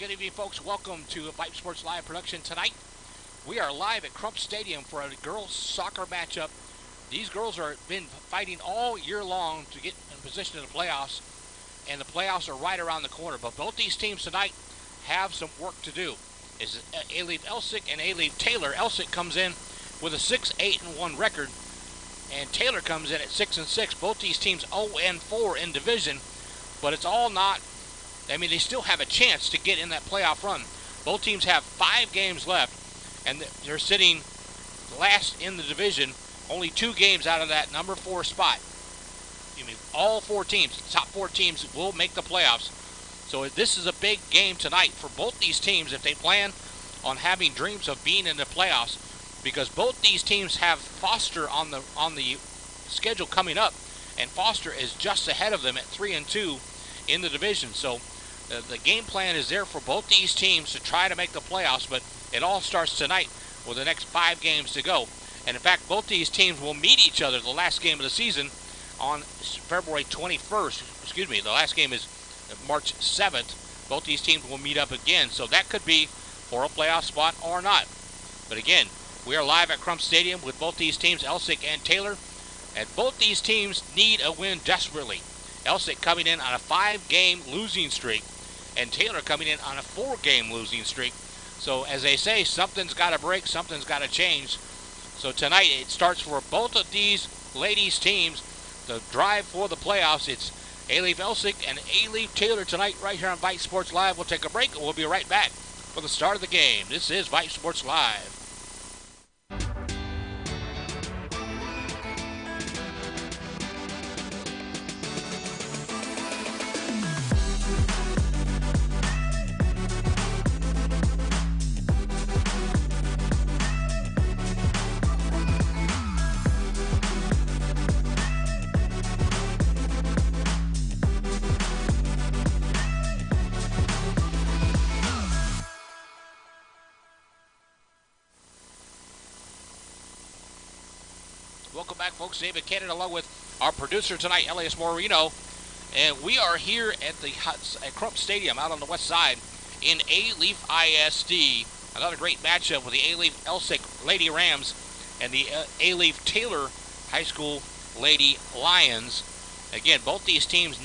Good evening, folks. Welcome to Vype Sports Live production tonight. We are live at Crump Stadium for a girls' soccer matchup. These girls have been fighting all year long to get in position in the playoffs, and the playoffs are right around the corner. But both these teams tonight have some work to do. It's Elsik and Taylor. Elsik comes in with a 6-8-1 record, and Taylor comes in at 6-6. Both these teams 0-4 in division, but it's all not. I mean, they still have a chance to get in that playoff run. Both teams have 5 games left, and they're sitting last in the division, only 2 games out of that number 4 spot. I mean, all 4 teams, top 4 teams, will make the playoffs. So this is a big game tonight for both these teams if they plan on having dreams of being in the playoffs, because both these teams have Foster on the schedule coming up, and Foster is just ahead of them at 3-2 in the division. So the game plan is there for both these teams to try to make the playoffs, but it all starts tonight with the next 5 games to go. And in fact, both these teams will meet each other the last game of the season on February 21st. Excuse me, the last game is March 7th. Both these teams will meet up again, so that could be for a playoff spot or not. But again, we are live at Crump Stadium with both these teams, Elsik and Taylor, and both these teams need a win desperately. Elsik coming in on a 5-game losing streak, and Taylor coming in on a 4-game losing streak. So as they say, something's got to break, something's got to change. So tonight it starts for both of these ladies' teams to drive for the playoffs. It's Elsik and Taylor tonight right here on Vype Sports Live. We'll take a break and we'll be right back for the start of the game. This is Vype Sports Live. Welcome back, folks. David Cannon along with our producer tonight, Elias Moreno. And we are here at Crump Stadium out on the west side in A-Leaf ISD. Another great matchup with the A-Leaf Elsik Lady Rams and the A-Leaf Taylor High School Lady Lions. Again, both these teams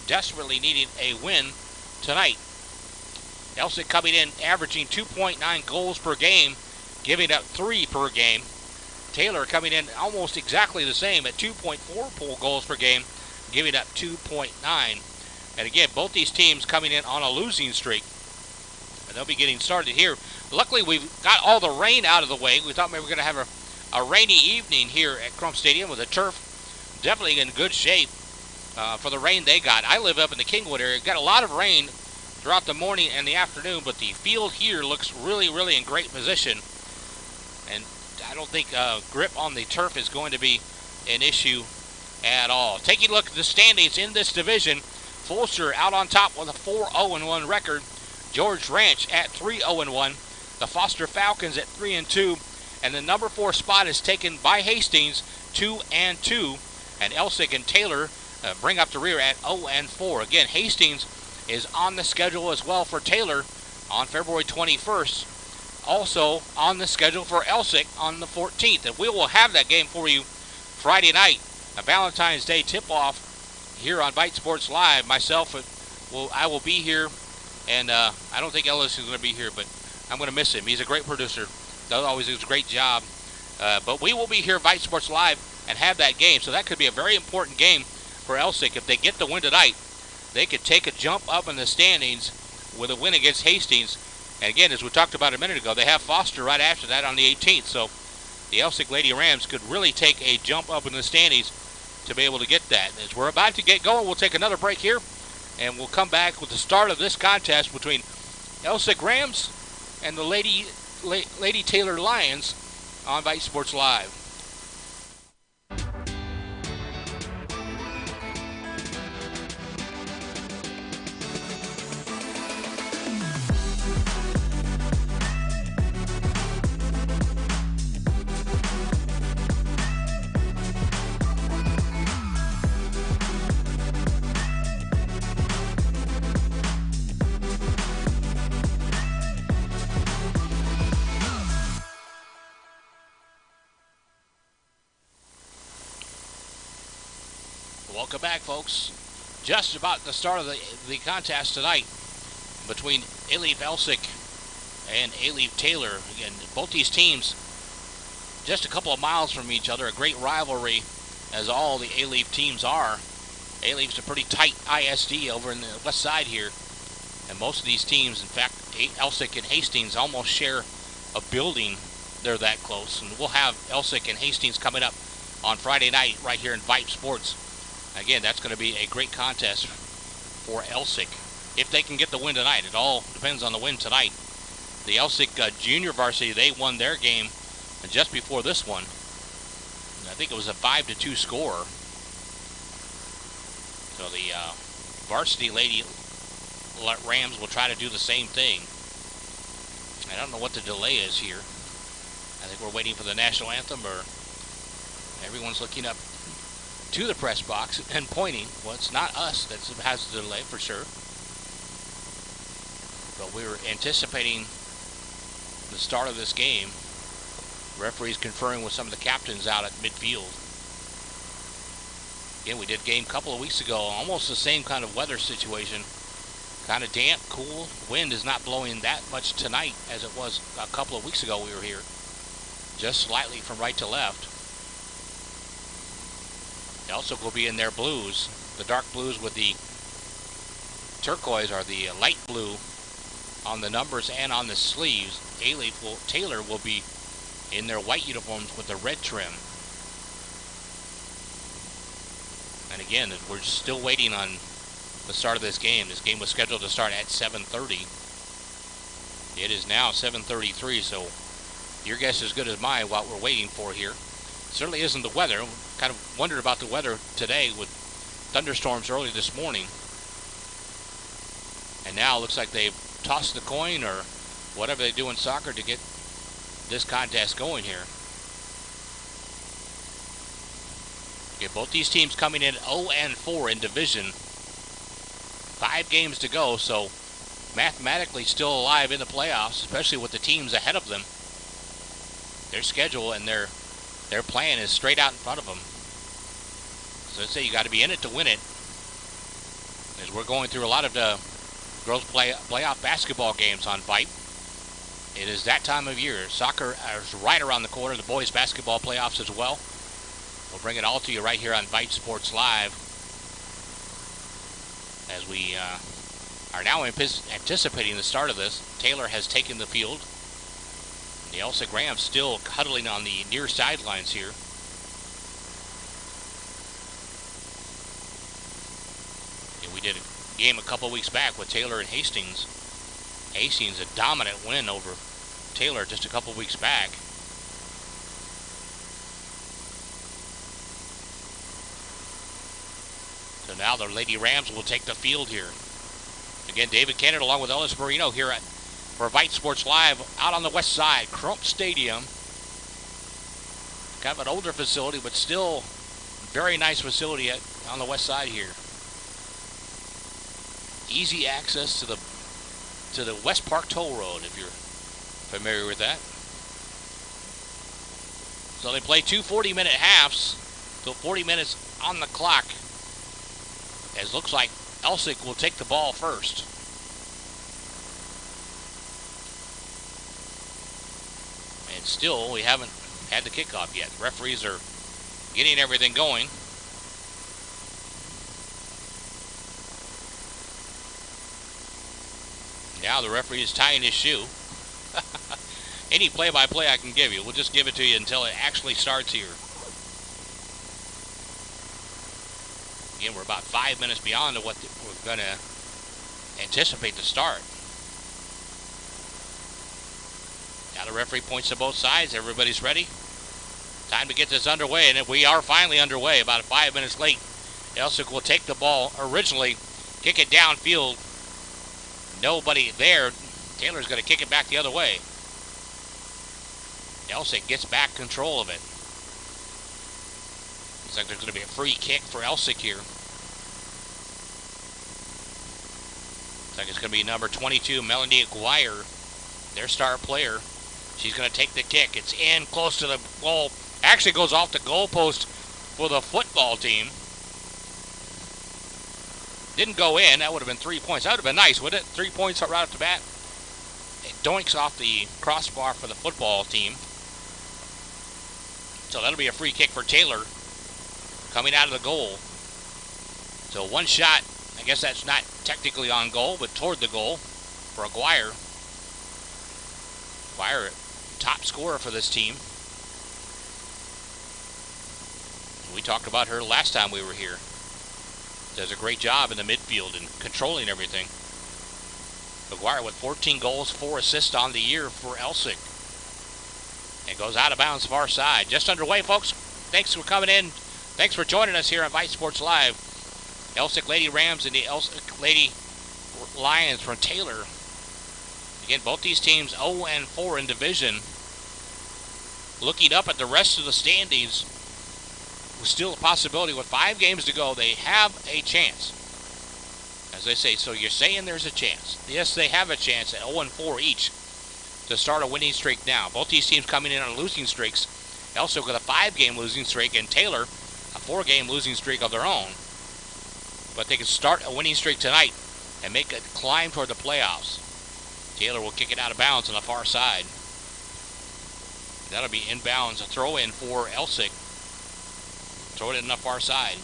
desperately needing a win tonight. Elsik coming in averaging 2.9 goals per game, giving up 3 per game. Taylor coming in almost exactly the same at 2.4 goals per game, giving up 2.9. And again, both these teams coming in on a losing streak. And they'll be getting started here. Luckily, we've got all the rain out of the way. We thought maybe we were going to have a rainy evening here at Crump Stadium with the turf definitely in good shape for the rain they got. I live up in the Kingwood area. Got a lot of rain throughout the morning and the afternoon, but the field here looks really, really in great position. And I don't think grip on the turf is going to be an issue at all. Taking a look at the standings in this division, Fulcher out on top with a 4-0-1 record. George Ranch at 3-0-1. The Foster Falcons at 3-2. And the number 4 spot is taken by Hastings, 2-2. And Elsik and Taylor bring up the rear at 0-4. Again, Hastings is on the schedule as well for Taylor on February 21st. Also on the schedule for Elsik on the 14th. And we will have that game for you Friday night, a Valentine's Day tip-off here on Vype Sports Live. Myself, I will be here, and I don't think Ellis is going to be here, but I'm going to miss him. He's a great producer. Does always do a great job. But we will be here, Vype Sports Live, and have that game. So that could be a very important game for Elsik. If they get the win tonight, they could take a jump up in the standings with a win against Hastings. And again, as we talked about a minute ago, they have Foster right after that on the 18th. So the Elsik Lady Rams could really take a jump up in the standings to be able to get that. As we're about to get going, we'll take another break here, and we'll come back with the start of this contest between Elsik Rams and the Lady Taylor Lions on Vype Sports Live. Welcome back, folks. Just about the start of the contest tonight between Elsik and Taylor. Again, both these teams just a couple of miles from each other. A great rivalry, as all the teams are. Alif's a pretty tight ISD over in the west side here. And most of these teams, in fact, Elsik and Hastings almost share a building. They're that close. And we'll have Elsik and Hastings coming up on Friday night right here in Vype Sports. Again, that's going to be a great contest for Elsik. If they can get the win tonight, it all depends on the win tonight. The Elsik junior varsity, they won their game just before this one. I think it was a 5-2 score. So the varsity lady Rams will try to do the same thing. I don't know what the delay is here. I think we're waiting for the national anthem, or everyone's looking up to the press box and pointing. Well, it's not us that has the delay for sure. But we were anticipating the start of this game. Referees conferring with some of the captains out at midfield. Again, we did a game a couple of weeks ago, almost the same kind of weather situation. Kind of damp, cool. Wind is not blowing that much tonight as it was a couple of weeks ago we were here. Just slightly from right to left. They also will be in their blues. The dark blues with the turquoise are the light blue on the numbers and on the sleeves. Taylor will be in their white uniforms with the red trim. And again, we're still waiting on the start of this game. This game was scheduled to start at 7:30. It is now 7:33, so your guess is as good as mine what we're waiting for here. Certainly isn't the weather. Kind of wondered about the weather today with thunderstorms early this morning. And now it looks like they've tossed the coin or whatever they do in soccer to get this contest going here. Okay, both these teams coming in 0-4 in division. 5 games to go, so mathematically still alive in the playoffs, especially with the teams ahead of them. Their schedule and their plan is straight out in front of them. So I'd say you got to be in it to win it. As we're going through a lot of the girls playoff basketball games on Vype. It is that time of year. Soccer is right around the corner. The boys basketball playoffs as well. We'll bring it all to you right here on Vype Sports Live. As we are now anticipating the start of this. Taylor has taken the field. The Elsik Rams still huddling on the near sidelines here. And we did a game a couple weeks back with Taylor and Hastings. Hastings a dominant win over Taylor just a couple weeks back. So now the Lady Rams will take the field here. Again, David Kennett along with Ellis Marino here for Vype Sports Live out on the west side, Crump Stadium. Kind of an older facility, but still very nice facility on the west side here. Easy access to the West Park Toll Road, if you're familiar with that. So they play 2 40-minute halves, so 40 minutes on the clock. As looks like Elsik will take the ball first. And still, we haven't had the kickoff yet. Referees are getting everything going. Now the referee is tying his shoe. Any play-by-play I can give you, we'll just give it to you until it actually starts here. Again, we're about 5 minutes beyond what we're going to anticipate the start. Now the referee points to both sides. Everybody's ready. Time to get this underway, and we are finally underway. About 5 minutes late. Elsik will take the ball originally, kick it downfield. Nobody there. Taylor's going to kick it back the other way. Elsik gets back control of it. Looks like there's going to be a free kick for Elsik here. Looks like it's going to be number 22, Melanie Aguirre, their star player. She's going to take the kick. It's in close to the goal. Actually goes off the goalpost for the football team. Didn't go in. That would have been 3 points. That would have been nice, wouldn't it? 3 points right off the bat. It doinks off the crossbar for the football team. So that'll be a free kick for Taylor coming out of the goal. So one shot. I guess that's not technically on goal, but toward the goal for Aguirre. Aguirre, top scorer for this team. We talked about her last time we were here. Does a great job in the midfield and controlling everything. Aguirre with 14 goals, 4 assists on the year for Elsik. It goes out of bounds far side. Just underway, folks. Thanks for coming in. Thanks for joining us here on Vype Sports Live. Elsik Lady Rams and the Elsik Lady Lions from Taylor. Again, both these teams 0-4 in division. Looking up at the rest of the standings, with still a possibility with 5 games to go, they have a chance. As I say, so you're saying there's a chance. Yes, they have a chance at 0-4 each to start a winning streak now. Both these teams coming in on losing streaks. Elsik with a 5-game losing streak, and Taylor a 4-game losing streak of their own. But they can start a winning streak tonight and make a climb toward the playoffs. Taylor will kick it out of bounds on the far side. That'll be inbounds, a throw-in for Elsik. Throw it in the far side.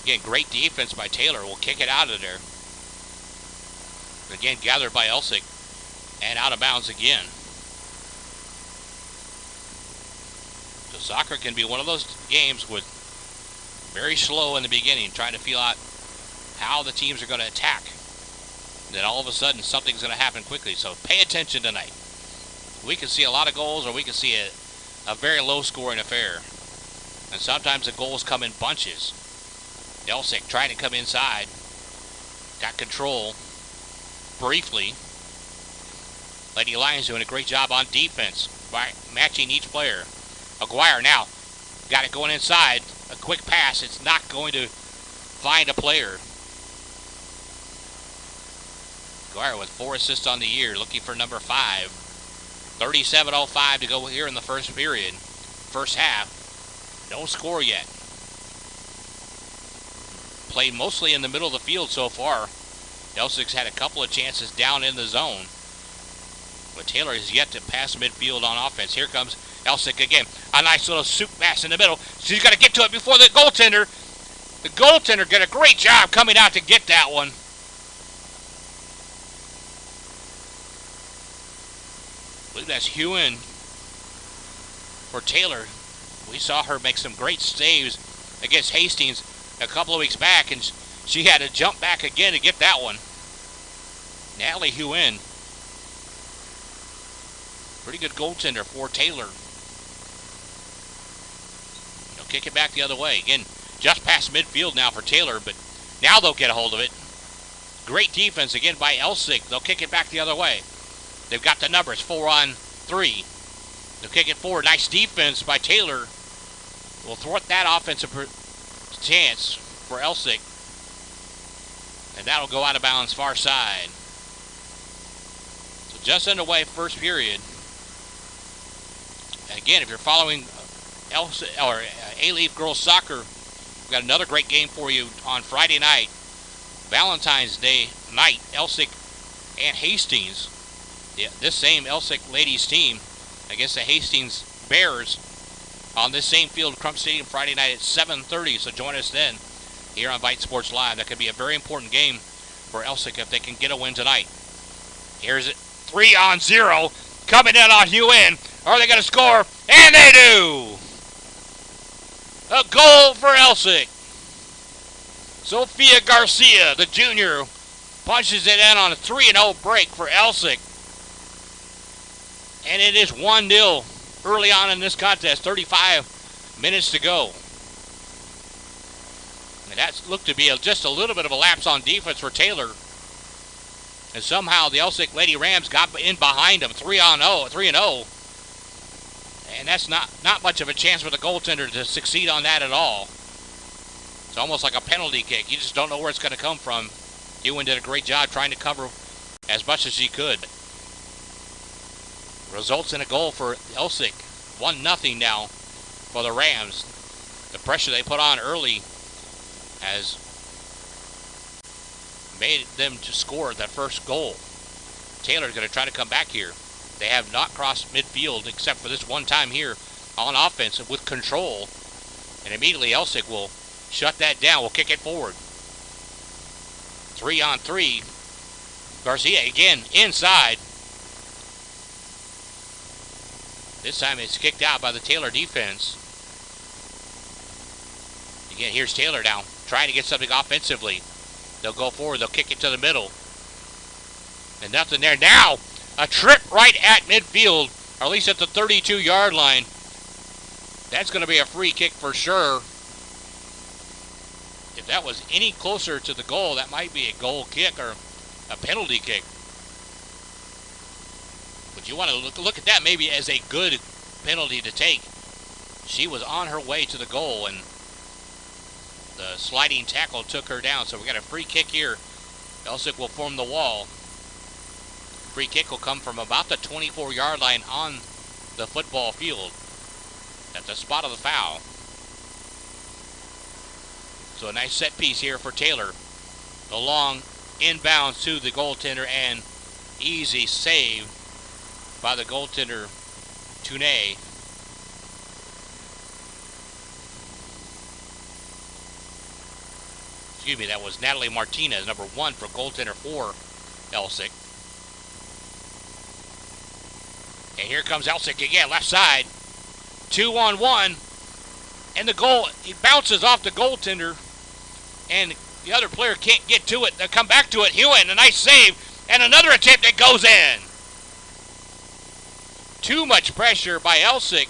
Again, great defense by Taylor. Will kick it out of there. Again, gathered by Elsik. And out of bounds again. So soccer can be one of those games with very slow in the beginning, trying to feel out how the teams are going to attack. Then all of a sudden, something's going to happen quickly. So pay attention tonight. We can see a lot of goals, or we can see a very low-scoring affair. And sometimes the goals come in bunches. Elsik trying to come inside. Got control briefly. Lady Lions doing a great job on defense by matching each player. Aguirre now got it going inside. A quick pass. It's not going to find a player. Aguirre with 4 assists on the year, looking for number 5. 37:05 to go here in the first period. First half. No score yet. Played mostly in the middle of the field so far. Elsik's had a couple of chances down in the zone. But Taylor has yet to pass midfield on offense. Here comes Elsik again. A nice little soup pass in the middle. She's got to get to it before the goaltender. The goaltender did a great job coming out to get that one. I believe that's Hewen for Taylor. We saw her make some great saves against Hastings a couple of weeks back, and she had to jump back again to get that one. Natalie Hewen. Pretty good goaltender for Taylor. They'll kick it back the other way. Again, just past midfield now for Taylor, but now they'll get a hold of it. Great defense again by Elsik. They'll kick it back the other way. They've got the numbers, 4-on-3. They'll kick it forward. Nice defense by Taylor. Will thwart that offensive chance for Elsik. And that'll go out of bounds far side. So just underway first period. Again, if you're following A-Leaf Girls Soccer, we've got another great game for you on Friday night. Valentine's Day night, Elsik and Hastings. This same Elsik ladies team against the Hastings Bears on this same field, Crump Stadium, Friday night at 7:30. So join us then here on Vype Sports Live. That could be a very important game for Elsik if they can get a win tonight. Here's it, 3-on-0, coming in on Hewen. Are they going to score? And they do! A goal for Elsik. Sophia Garcia, the junior, punches it in on a 3-0 break for Elsik. And it is 1-0 early on in this contest, 35 minutes to go. And that looked to be just a little bit of a lapse on defense for Taylor. And somehow the Elsik Lady Rams got in behind them, 3-0. And that's not much of a chance for the goaltender to succeed on that at all. It's almost like a penalty kick. You just don't know where it's going to come from. Ewan did a great job trying to cover as much as he could. Results in a goal for Elsik. 1-0 now for the Rams. The pressure they put on early has made them to score that first goal. Taylor's going to try to come back here. They have not crossed midfield except for this one time here on offense with control. And immediately Elsik will shut that down. Will kick it forward. 3-on-3. Garcia again inside. This time it's kicked out by the Taylor defense. Again, here's Taylor now trying to get something offensively. They'll go forward. They'll kick it to the middle. And nothing there. Now, a trip right at midfield, or at least at the 32-yard line. That's going to be a free kick for sure. If that was any closer to the goal, that might be a goal kick or a penalty kick. But you want to look at that maybe as a good penalty to take. She was on her way to the goal, and the sliding tackle took her down. So we got a free kick here. Elsik will form the wall. Free kick will come from about the 24-yard line on the football field at the spot of the foul. So a nice set piece here for Taylor. The long inbounds to the goaltender, and easy save by the goaltender, Tunay. Excuse me, that was Natalie Martinez, number 1 for goaltender for Elsik. And here comes Elsik again, left side. 2-on-1. And the goal, it bounces off the goaltender. And the other player can't get to it. They'll come back to it. Hewen, a nice save. And another attempt that goes in. Too much pressure by Elsik.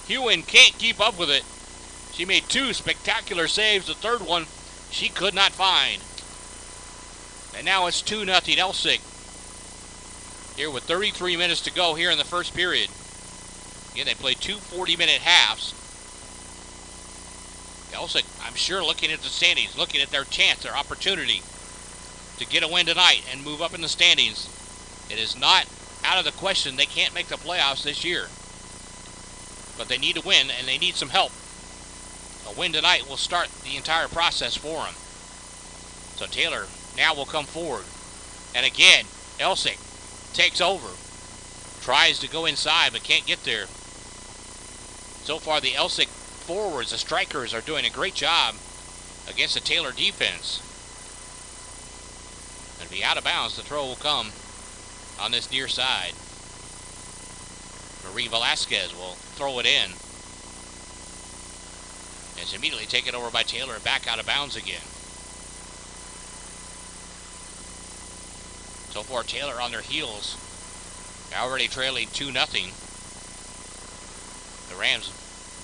Hewen can't keep up with it. She made 2 spectacular saves. The third one she could not find. And now it's 2-0 Elsik. Here with 33 minutes to go here in the first period. Again, they played 2 40-minute halves. Elsik, I'm sure, looking at the standings, looking at their chance, their opportunity to get a win tonight and move up in the standings. It is not out of the question they can't make the playoffs this year. But they need to win, and they need some help. A win tonight will start the entire process for them. So Taylor now will come forward. And again, Elsik takes over. Tries to go inside, but can't get there. So far, the Elsik forwards, the strikers, are doing a great job against the Taylor defense. And be out of bounds, the throw will come on this near side. Marie Velasquez will throw it in. It's immediately taken over by Taylor and back out of bounds again. So far, Taylor on their heels, already trailing 2-0. The Rams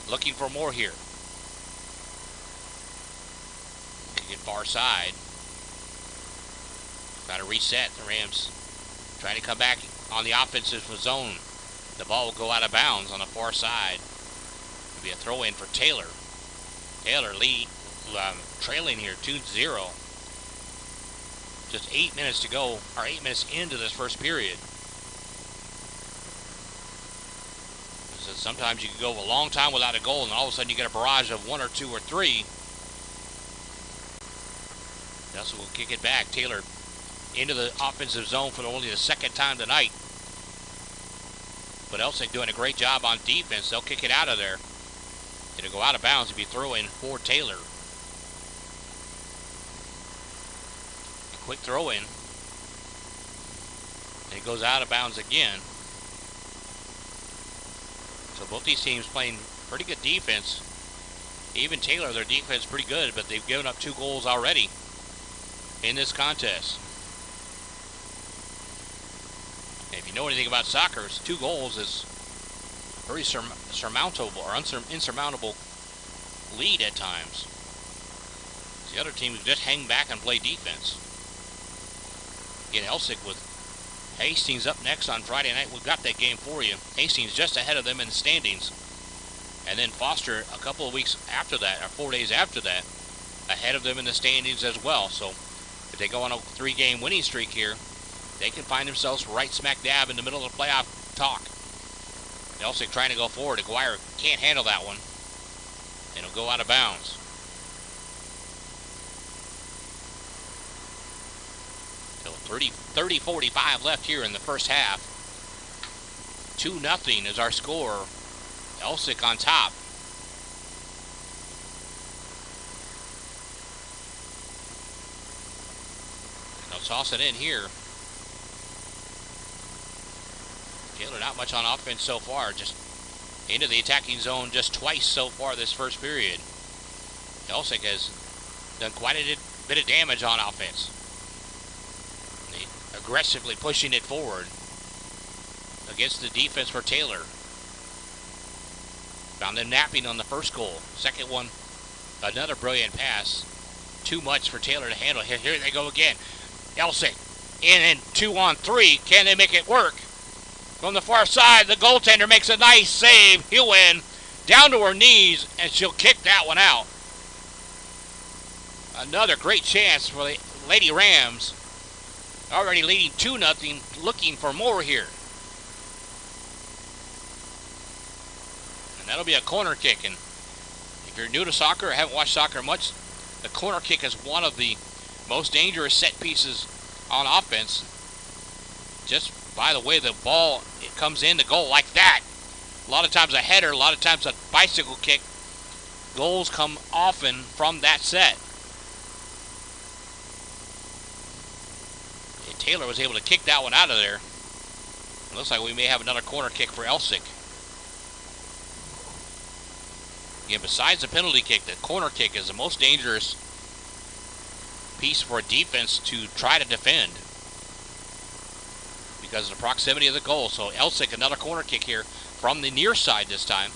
looking for more here. Kick it far side. Got to reset. The Rams trying to come back on the offensive zone. The ball will go out of bounds on the far side. It'll be a throw in for Taylor. Taylor trailing here 2-0. Just 8 minutes to go, or 8 minutes into this first period. So sometimes you can go a long time without a goal, and all of a sudden you get a barrage of 1 or 2 or 3. Nelson will kick it back. Taylor into the offensive zone for only the second time tonight. But Elsik doing a great job on defense. They'll kick it out of there. It'll go out of bounds and be throw in for Taylor. Quick throw in. And it goes out of bounds again. So both these teams playing pretty good defense. Even Taylor, their defense pretty good, but they've given up 2 goals already in this contest. And if you know anything about soccer, 2 goals is very surmountable or insurmountable lead at times. The other team just hang back and play defense. Again, Elsik with Hastings up next on Friday night. We've got that game for you. Hastings just ahead of them in the standings. And then Foster a couple of weeks after that, or 4 days after that, ahead of them in the standings as well. So if they go on a 3-game winning streak here, they can find themselves right smack dab in the middle of the playoff talk. Elsik trying to go forward. Aguirre can't handle that one. And it'll go out of bounds. 30-45 left here in the first half. 2-0 is our score. Elsik on top. And they'll toss it in here. Taylor not much on offense so far. Just into the attacking zone just twice so far this first period. Elsik has done quite a bit of damage on offense. They aggressively pushing it forward against the defense for Taylor. Found them napping on the first goal. Second one, another brilliant pass. Too much for Taylor to handle. Here they go again. Elsik in and 2-on-3. Can they make it work? From the far side, the goaltender makes a nice save. He'll win down to her knees, and she'll kick that one out. Another great chance for the Lady Rams. Already leading 2-0, looking for more here. And that'll be a corner kick. And if you're new to soccer or haven't watched soccer much, the corner kick is one of the most dangerous set pieces on offense. Just by the way the ball it comes in the goal like that. A lot of times a header, a lot of times a bicycle kick. Goals come often from that set. And Taylor was able to kick that one out of there. It looks like we may have another corner kick for Elsik. Again, besides the penalty kick, the corner kick is the most dangerous piece for a defense to try to defend because of the proximity of the goal. So Elsik, another corner kick here from the near side this time.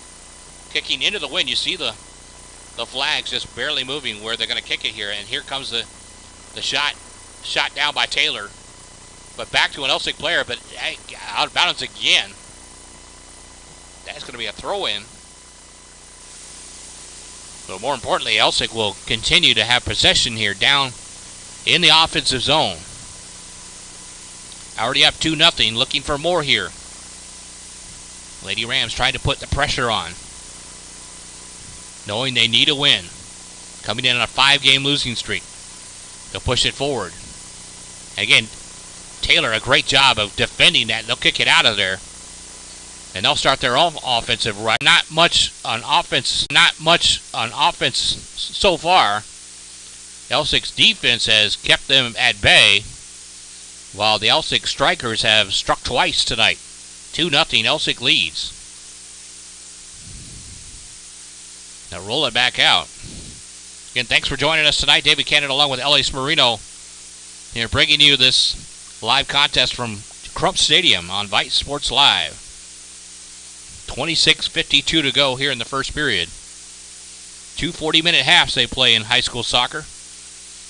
Kicking into the wind. You see the flags just barely moving where they're going to kick it here. And here comes the shot down by Taylor. But back to an Elsik player, but out of bounds again. That's going to be a throw-in. But more importantly, Elsik will continue to have possession here down in the offensive zone. Already up 2-0, looking for more here. Lady Rams trying to put the pressure on, knowing they need a win. Coming in on a 5-game losing streak. They'll push it forward. Again, Taylor, a great job of defending that. They'll kick it out of there. And they'll start their own offensive run. Not much on offense so far. Elsik's defense has kept them at bay, while the Elsik strikers have struck twice tonight. 2-0, Elsik leads. Now roll it back out. Again, thanks for joining us tonight. David Cannon along with Elias Marino here bringing you this live contest from Crump Stadium on Vype Sports Live. 26:52 to go here in the first period. 2 40-minute halves they play in high school soccer.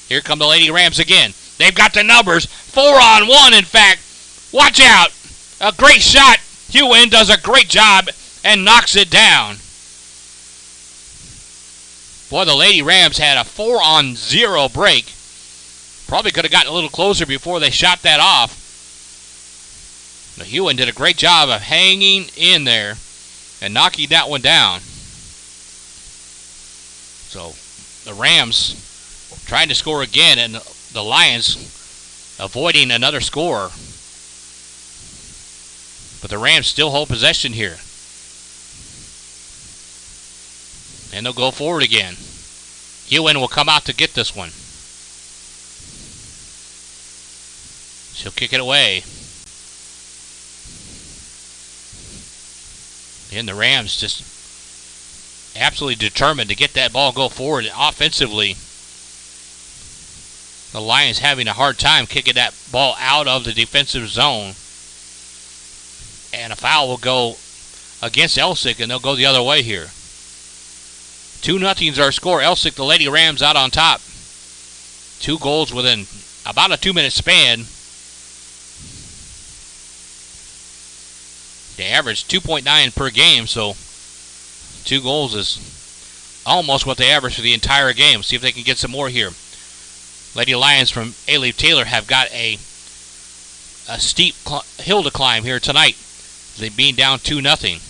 Here come the Lady Rams again. They've got the numbers. 4-on-1, in fact. Watch out. A great shot. Hewen does a great job and knocks it down. Boy, the Lady Rams had a 4-on-0 break. Probably could have gotten a little closer before they shot that off. But Hewen did a great job of hanging in there and knocking that one down. So the Rams trying to score again, and the Lions avoiding another score. But the Rams still hold possession here. And they'll go forward again. Hewen will come out to get this one. She'll kick it away. And the Rams just absolutely determined to get that ball go forward. And offensively, the Lions having a hard time kicking that ball out of the defensive zone. And a foul will go against Elsik, and they'll go the other way here. 2-0 is our score. Elsik, the Lady Rams, out on top. 2 goals within about a 2-minute span. They average 2.9 per game, so 2 goals is almost what they average for the entire game. See if they can get some more here. Lady Lions from A-Leaf Taylor have got a steep hill to climb here tonight. They being down 2-0.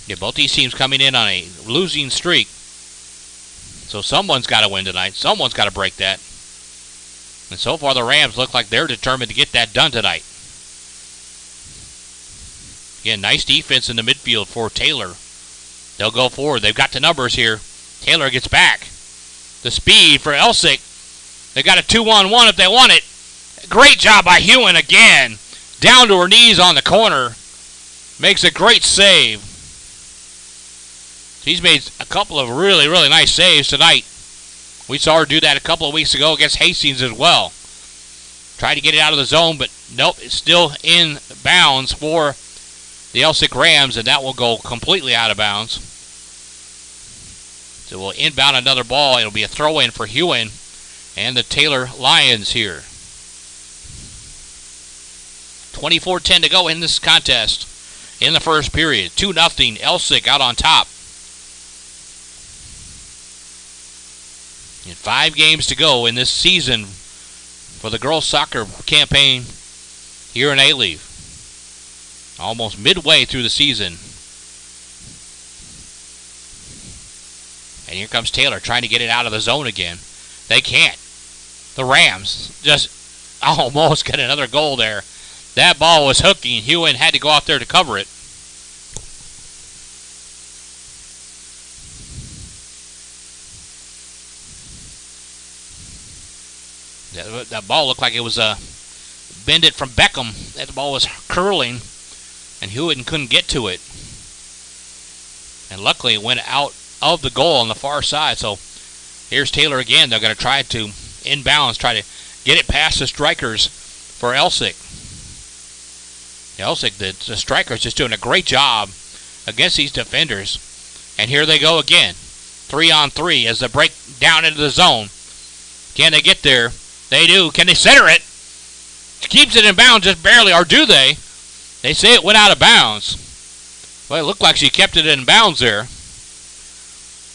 Yeah, both these teams coming in on a losing streak. So someone's got to win tonight. Someone's got to break that. And so far, the Rams look like they're determined to get that done tonight. Again, nice defense in the midfield for Taylor. They'll go forward. They've got the numbers here. Taylor gets back. The speed for Elsik. They got a 2-on-1 if they want it. Great job by Hewen again. Down to her knees on the corner. Makes a great save. She's made a couple of really, really nice saves tonight. We saw her do that a couple of weeks ago against Hastings as well. Tried to get it out of the zone, but nope, it's still in bounds for the Elsik Rams, and that will go completely out of bounds. So we'll inbound another ball. It'll be a throw-in for Hewen and the Taylor Lions here. 24-10 to go in this contest in the first period. 2-0, Elsik out on top. And 5 games to go in this season for the girls' soccer campaign here in A-Leaf. Almost midway through the season. And here comes Taylor trying to get it out of the zone again. They can't. The Rams just almost get another goal there. That ball was hooking. Hewen had to go out there to cover it. That ball looked like it was bend it from Beckham. That ball was curling, and Hewen couldn't get to it. And luckily it went out of the goal on the far side. So here's Taylor again. They're going to try to inbounds, try to get it past the strikers for Elsik. Elsik, the strikers, just doing a great job against these defenders. And here they go again. 3-on-3 as they break down into the zone. Can they get there? They do. Can they center it? Keeps it in bounds just barely, or do they? They say it went out of bounds. Well, it looked like she kept it in bounds there.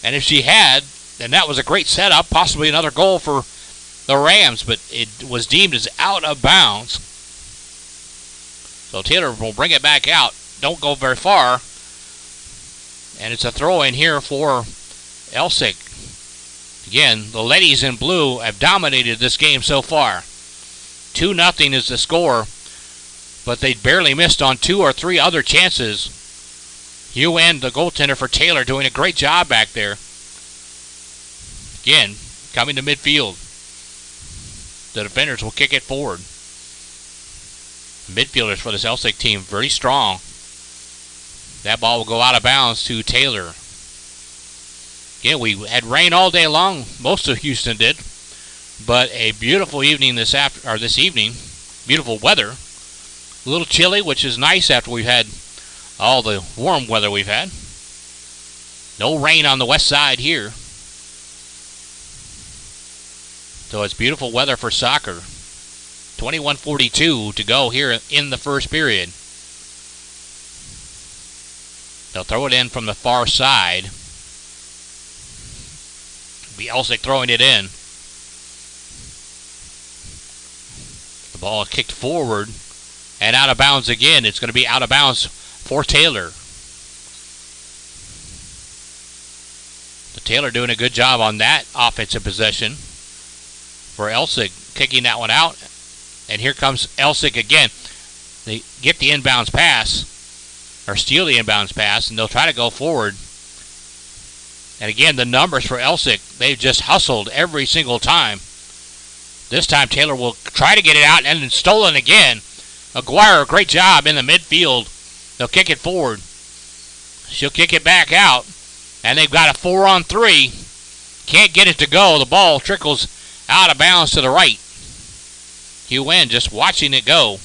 And if she had, then that was a great setup, possibly another goal for the Rams, but it was deemed as out of bounds. So Taylor will bring it back out. Don't go very far. And it's a throw-in here for Elsik. Again, the ladies in blue have dominated this game so far. 2-0 is the score, but they barely missed on 2 or 3 other chances. Hewen, the goaltender for Taylor, doing a great job back there. Again, coming to midfield. The defenders will kick it forward. Midfielders for this Elsik team, very strong. That ball will go out of bounds to Taylor. Again, we had rain all day long. Most of Houston did. But a beautiful evening this evening. Beautiful weather. A little chilly, which is nice after we've had all the warm weather we've had. No rain on the west side here. So it's beautiful weather for soccer. 21:42 to go here in the first period. They'll throw it in from the far side. Be Elsik throwing it in. The ball kicked forward and out of bounds again. It's going to be out of bounds for Taylor. The Taylor doing a good job on that offensive possession for Elsik, kicking that one out. And here comes Elsik again. They get the inbounds pass, or steal the inbounds pass, and they'll try to go forward. And again, the numbers for Elsik, they've just hustled every single time. This time Taylor will try to get it out, and then stolen again. Aguirre, great job in the midfield. They'll kick it forward. She'll kick it back out. And they've got a 4-on-3. Can't get it to go. The ball trickles out of bounds to the right. Hewen just watching it go.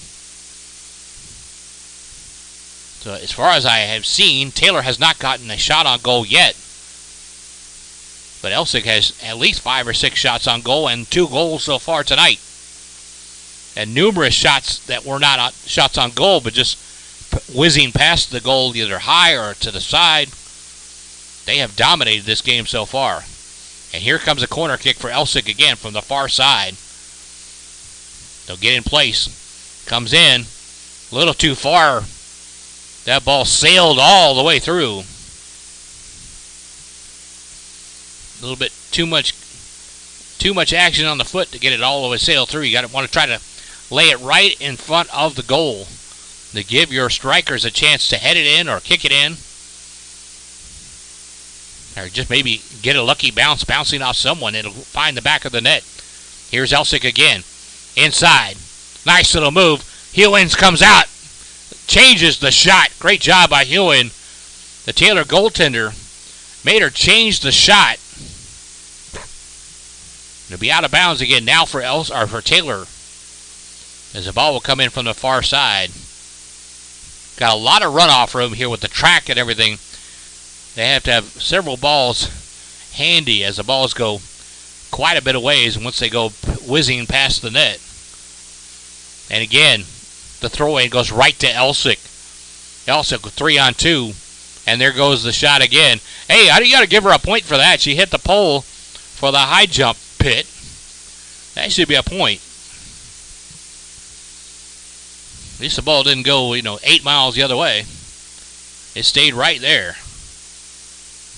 So as far as I have seen, Taylor has not gotten a shot on goal yet. But Elsik has at least 5 or 6 shots on goal and 2 goals so far tonight. And numerous shots that were not shots on goal, but just whizzing past the goal either high or to the side. They have dominated this game so far. And here comes a corner kick for Elsik again from the far side. They'll get in place. Comes in. A little too far. That ball sailed all the way through. A little bit too much too much action on the foot to get it all the way sail through. You want to try to lay it right in front of the goal to give your strikers a chance to head it in or kick it in. Or just maybe get a lucky bounce bouncing off someone. It'll find the back of the net. Here's Elsik again. Inside. Nice little move. Hewins comes out. Changes the shot. Great job by Hewen. The Taylor goaltender made her change the shot. It'll be out of bounds again now for Taylor. As the ball will come in from the far side. Got a lot of runoff room here with the track and everything. They have to have several balls handy as the balls go quite a bit of ways once they go whizzing past the net. And again, the throw-in goes right to Elsik. Elsik with 3-on-2. And there goes the shot again. Hey, you got to give her a point for that. She hit the pole for the high jump pit. That should be a point. At least the ball didn't go, 8 miles the other way. It stayed right there.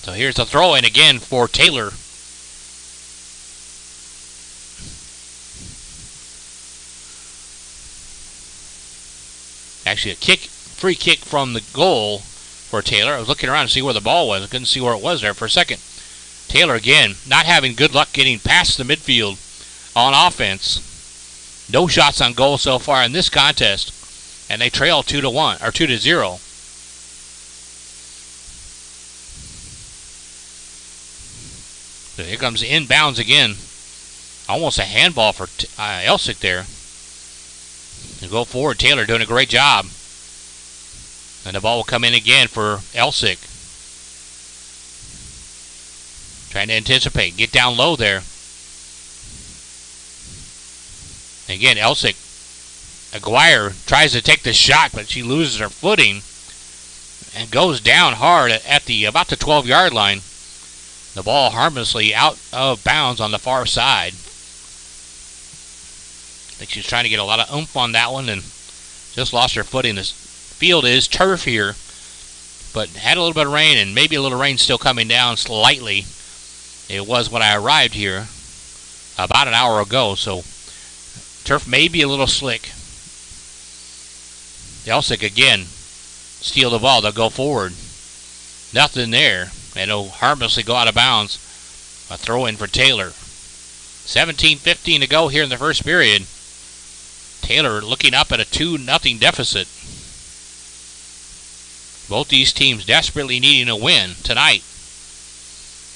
So here's the throw-in again for Taylor. Actually, a free kick from the goal for Taylor. I was looking around to see where the ball was. I couldn't see where it was there for a second. Taylor again, not having good luck getting past the midfield on offense. No shots on goal so far in this contest, and they trail 2-1 or 2-0. So here comes the inbounds again. Almost a handball for Elsik there. To go forward, Taylor doing a great job. And the ball will come in again for Elsik. Trying to anticipate. Get down low there. Again, Elsik. Aguirre tries to take the shot, but she loses her footing. And goes down hard at about the 12-yard line. The ball harmlessly out of bounds on the far side. I think she's trying to get a lot of oomph on that one and just lost her footing. This field is turf here, but had a little bit of rain and maybe a little rain still coming down slightly. It was when I arrived here about an hour ago, so turf may be a little slick. Elsik again steal the ball. They'll go forward. Nothing there. And it'll harmlessly go out of bounds. A throw in for Taylor. 17:15 to go here in the first period. Taylor looking up at a 2-0 deficit. Both these teams desperately needing a win tonight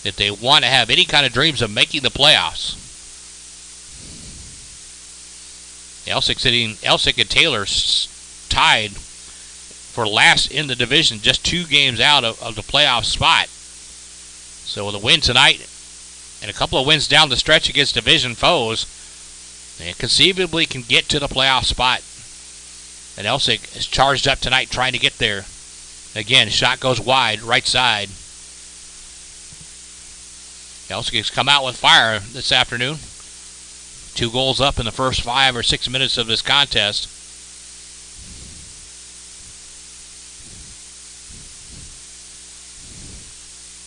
if they want to have any kind of dreams of making the playoffs. Elsik and Taylor tied for last in the division, just 2 games out of the playoff spot. So with a win tonight and a couple of wins down the stretch against division foes, they conceivably can get to the playoff spot. And Elsik is charged up tonight trying to get there. Again, shot goes wide, right side. Elsik has come out with fire this afternoon. 2 goals up in the first 5 or 6 minutes of this contest.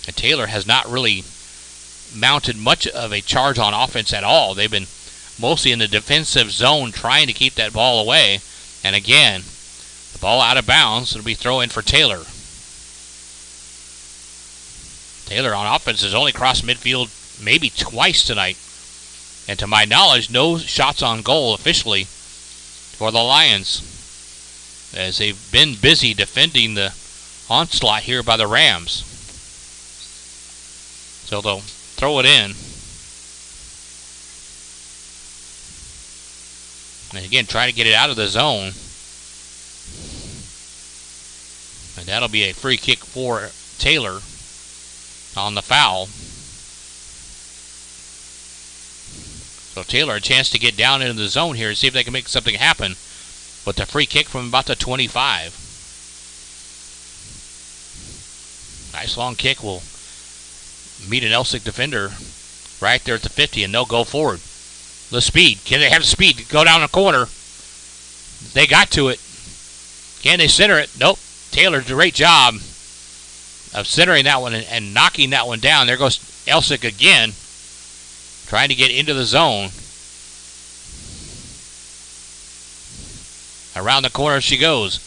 And Taylor has not really mounted much of a charge on offense at all. They've been mostly in the defensive zone trying to keep that ball away. And again, the ball out of bounds. It'll be throw in for Taylor. Taylor on offense has only crossed midfield maybe twice tonight. And to my knowledge, no shots on goal officially for the Lions, as they've been busy defending the onslaught here by the Rams. So they'll throw it in. And again, try to get it out of the zone. And that'll be a free kick for Taylor on the foul. So Taylor a chance to get down into the zone here and see if they can make something happen with the free kick from about the 25. Nice long kick will meet an Elsik defender right there at the 50, and they'll go forward. The speed. Can they have the speed to go down the corner? They got to it. Can they center it? Nope. Taylor did a great job of centering that one and knocking that one down. There goes Elsik again. trying to get into the zone. Around the corner she goes.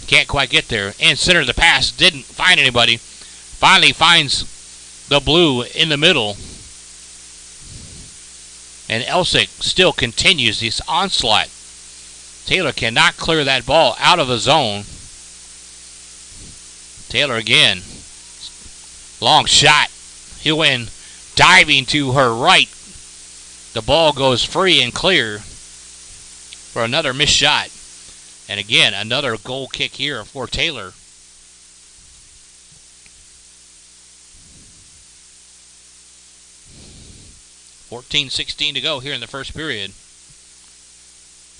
Can't quite get there. In center of the pass. Didn't find anybody. Finally finds the blue in the middle. And Elsik still continues this onslaught. Taylor cannot clear that ball out of the zone. Taylor again. Long shot. He'll win. Diving to her right. The ball goes free and clear for another missed shot. And again, another goal kick here for Taylor. .14-16 to go here in the first period.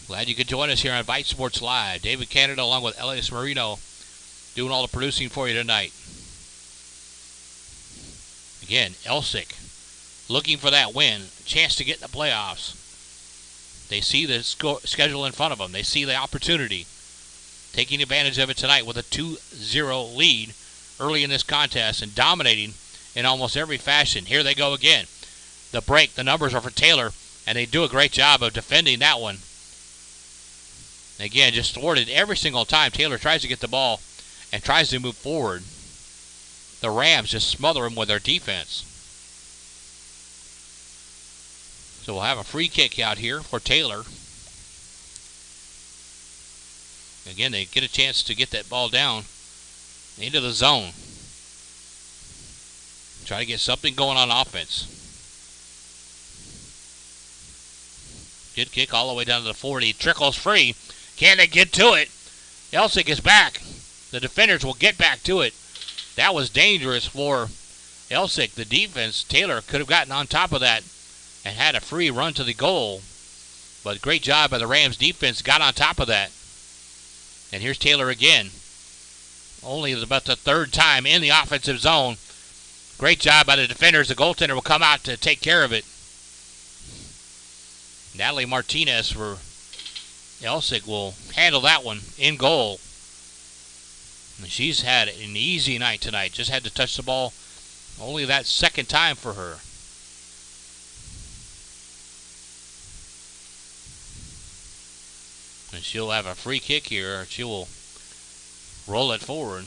Glad you could join us here on Vype Sports Live. David Canada along with Elias Marino doing all the producing for you tonight. Again, Elsik looking for that win. Chance to get in the playoffs. They see the schedule in front of them. They see the opportunity. Taking advantage of it tonight with a 2-0 lead early in this contest and dominating in almost every fashion. Here they go again. The break, the numbers are for Taylor, and they do a great job of defending that one. Again, just thwarted every single time Taylor tries to get the ball and tries to move forward. The Rams just smother them with their defense. So we'll have a free kick out here for Taylor. Again, they get a chance to get that ball down into the zone. Try to get something going on offense. Good kick all the way down to the 40. Trickles free. Can they get to it? Elsik is back. The defenders will get back to it. That was dangerous for Elsik. The defense, Taylor could have gotten on top of that and had a free run to the goal. But great job by the Rams defense. Got on top of that. And here's Taylor again. Only about the third time in the offensive zone. Great job by the defenders. The goaltender will come out to take care of it. Natalie Martinez for Elsik will handle that one in goal. And she's had an easy night tonight. Just had to touch the ball only that second time for her. And she'll have a free kick here. She will roll it forward.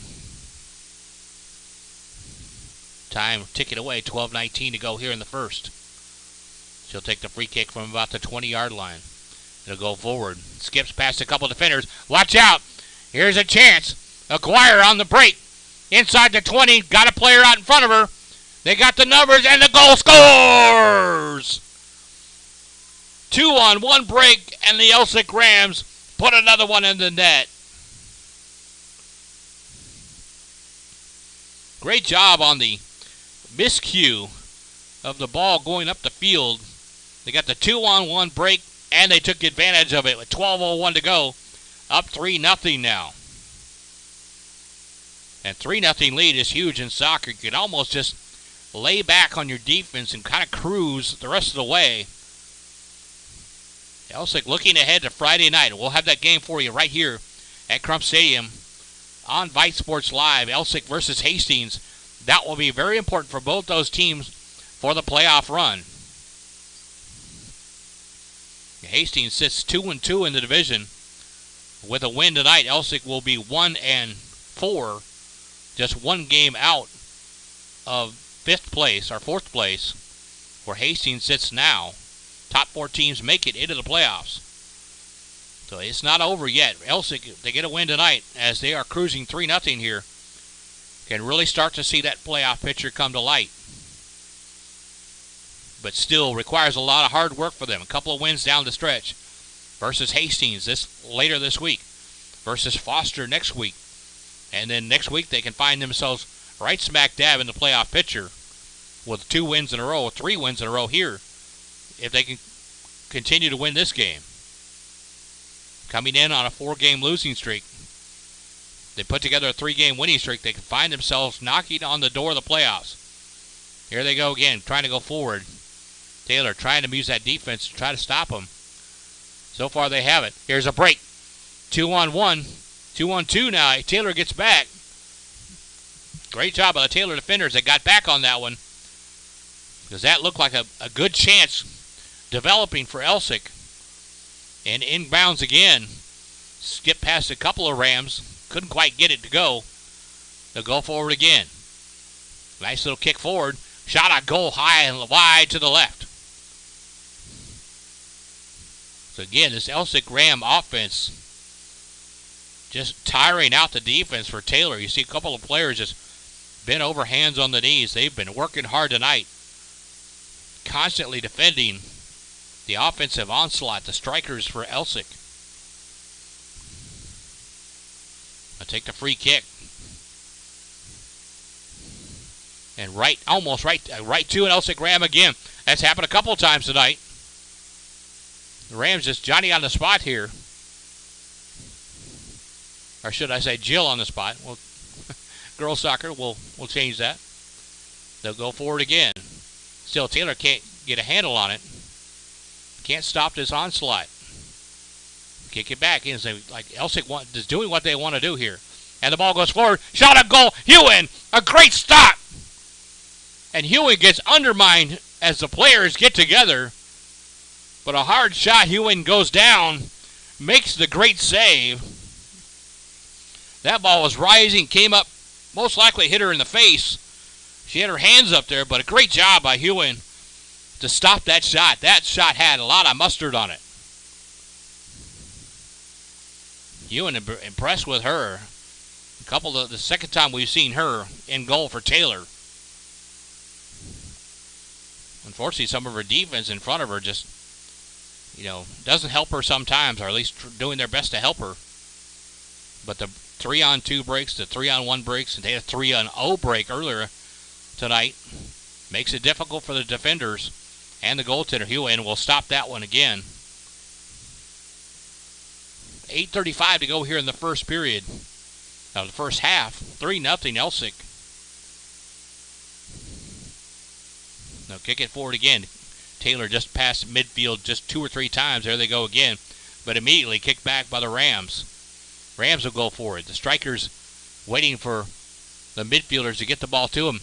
Time ticking away. 12:19 to go here in the first. She'll take the free kick from about the 20-yard line. It'll go forward. Skips past a couple defenders. Watch out. Here's a chance. Aguirre on the break. Inside the 20. Got a player out in front of her. They got the numbers and the goal scores. 2-on-1 break and the Elsik Rams put another one in the net. Great job on the miscue of the ball going up the field. They got the 2-on-1 break, and they took advantage of it with 12:01 to go. Up 3-0 now. And 3-0 lead is huge in soccer. You can almost just lay back on your defense and kind of cruise the rest of the way. Elsik looking ahead to Friday night. We'll have that game for you right here at Crump Stadium on Vype Sports Live. Elsik versus Hastings. That will be very important for both those teams for the playoff run. Hastings sits 2-2 in the division. With a win tonight, Elsik will be 1-4, just one game out of 5th place or 4th place, where Hastings sits now. Top 4 teams make it into the playoffs. So it's not over yet. Elsik, if they get a win tonight, as they are cruising 3-0 here, can really start to see that playoff picture come to light. But still requires a lot of hard work for them. A couple of wins down the stretch versus Hastings later this week, versus Foster next week. And then next week they can find themselves right smack dab in the playoff picture with 2 wins in a row, or 3 wins in a row here, if they can continue to win this game. Coming in on a 4-game losing streak. They put together a 3-game winning streak. They can find themselves knocking on the door of the playoffs. Here they go again, trying to go forward. Taylor trying to use that defense to try to stop them. So far they have it. Here's a break. 2-on-1. 2-on-2 now. Taylor gets back. Great job by the Taylor defenders. They got back on that one. because that looked like a good chance developing for Elsik. And inbounds again. Skip past a couple of Rams. Couldn't quite get it to go. They'll go forward again. Nice little kick forward. Shot on goal high and wide to the left. So again, this Elsik Ram offense just tiring out the defense for Taylor. You see a couple of players just bent over, hands on the knees. They've been working hard tonight. Constantly defending the offensive onslaught, the strikers for Elsik. I'll take the free kick. And almost right to an Elsik Ram again. That's happened a couple of times tonight. The Rams just Johnny on the spot here. Or should I say Jill on the spot. Well, girls soccer, we'll change that. They'll go forward again. Still, Taylor can't get a handle on it. Can't stop this onslaught. Kick it back. Like Elsik is doing what they want to do here. And the ball goes forward. Shot on goal. Hewen, a great stop. And Hewen gets undermined as the players get together. But a hard shot. Hewen goes down. Makes the great save. That ball was rising. Came up. Most likely hit her in the face. She had her hands up there. But a great job by Hewen to stop that shot. That shot had a lot of mustard on it. Hewen impressed with her. The second time we've seen her in goal for Taylor. Unfortunately, some of her defense in front of her just, doesn't help her sometimes, or at least doing their best to help her. But the 3-on-2 breaks, the 3-on-1 breaks, and they had a 3-on-0 break earlier tonight makes it difficult for the defenders and the goaltender. Hewen will stop that one again. 8:35 to go here in the first period. Now the first half, 3-0 Elsik. Now kick it forward again. Taylor just passed midfield just 2 or 3 times. There they go again. But immediately kicked back by the Rams. Rams will go forward. The strikers waiting for the midfielders to get the ball to them.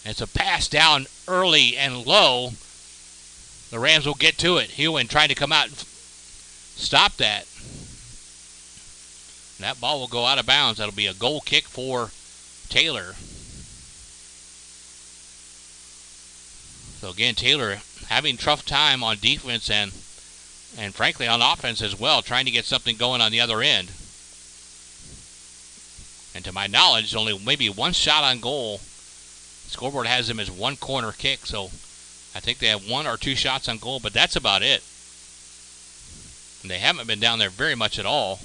And it's a pass down early and low. The Rams will get to it. Hewen trying to come out and stop that. And that ball will go out of bounds. That'll be a goal kick for Taylor. So again, Taylor having tough time on defense and frankly on offense as well, trying to get something going on the other end. And to my knowledge, only maybe one shot on goal. The scoreboard has them as one corner kick, so I think they have 1 or 2 shots on goal, but that's about it. And they haven't been down there very much at all.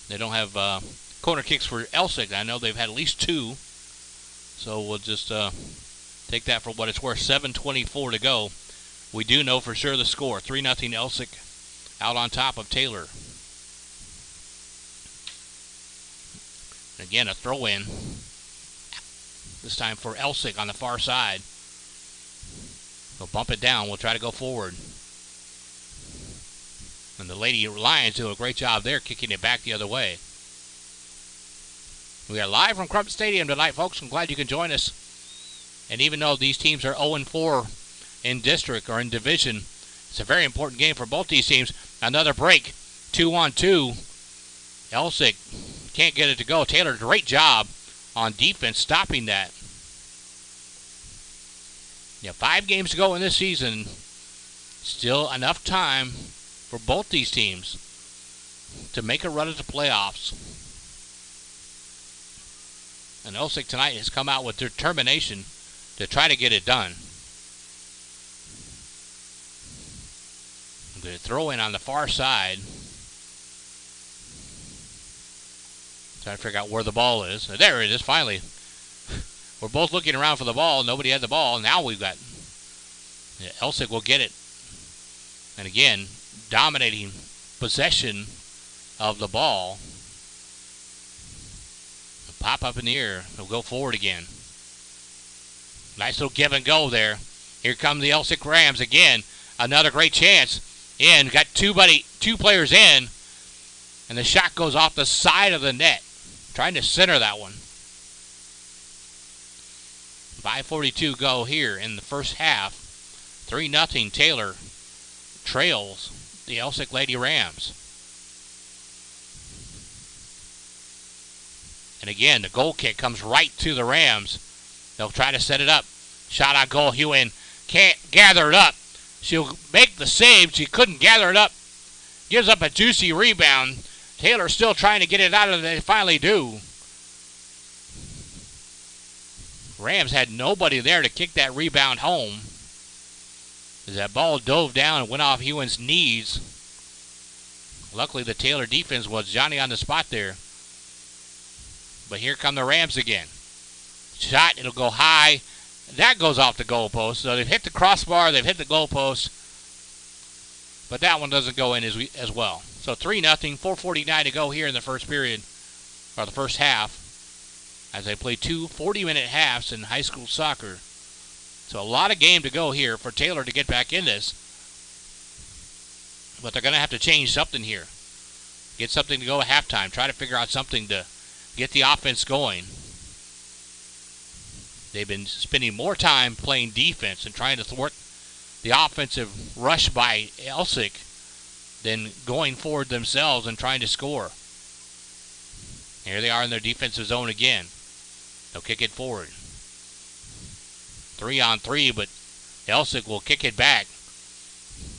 They don't have corner kicks for Elsik. I know they've had at least 2. So we'll just take that for what it's worth. 7:24 to go. We do know for sure the score. 3-0 Elsik out on top of Taylor. Again, a throw-in. This time for Elsik on the far side. They'll bump it down. We'll try to go forward. And the Lady Lions do a great job there, kicking it back the other way. We are live from Crump Stadium tonight, folks. I'm glad you can join us. And even though these teams are 0-4 in district or in division, it's a very important game for both these teams. Another break, 2-on-2. Elsik can't get it to go. Taylor, great job on defense stopping that. 5 games to go in this season. Still enough time for both these teams to make a run at the playoffs. And Elsik tonight has come out with determination to try to get it done. I'm going to throw in on the far side. Trying to figure out where the ball is. There it is, finally. We're both looking around for the ball. Nobody had the ball. Now we've got... Elsik will get it. And again, dominating possession of the ball. It'll pop up in the air. It'll go forward again. Nice little give and go there. Here come the Elsik Rams again. Another great chance. In. Got two players in. And the shot goes off the side of the net. Trying to center that one. 5:42 go here in the first half. 3-0 Taylor trails the Elsik Lady Rams. And again, the goal kick comes right to the Rams. They'll try to set it up. Shot on goal. Hewen can't gather it up. She'll make the save. She couldn't gather it up. Gives up a juicy rebound. Taylor still trying to get it out of it. They finally do. Rams had nobody there to kick that rebound home. As that ball dove down and went off Hewen's knees. Luckily, the Taylor defense was Johnny on the spot there. But here come the Rams again. Shot, it'll go high. That goes off the goalpost. So they've hit the crossbar, they've hit the goalpost. But that one doesn't go in as well. So 3-0, 4:49 to go here in the first period, or the first half, as they play 2 40-minute halves in high school soccer. So a lot of game to go here for Taylor to get back in this. But they're going to have to change something here. Get something to go at halftime. Try to figure out something to get the offense going. They've been spending more time playing defense and trying to thwart the offensive rush by Elsik than going forward themselves and trying to score. Here they are in their defensive zone again. They'll kick it forward. 3-on-3, but Elsik will kick it back.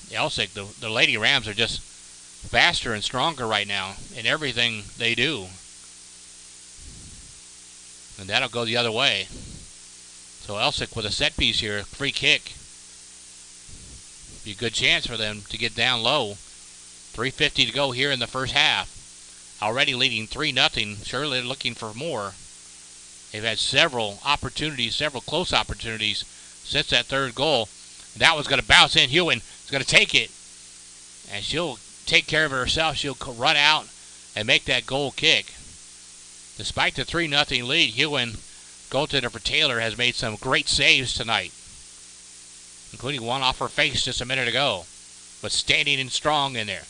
Elsik, the Lady Rams are just faster and stronger right now in everything they do. And that'll go the other way. So Elsik with a set piece here, free kick. Be a good chance for them to get down low. 3:50 to go here in the first half. Already leading 3-0. Surely looking for more. They've had several opportunities, several close opportunities since that third goal. That one's going to bounce in. Hewen is going to take it. And she'll take care of it herself. She'll run out and make that goal kick. Despite the 3-0 lead, Hewen, goaltender for Taylor, has made some great saves tonight, including one off her face just a minute ago. But standing in strong in there.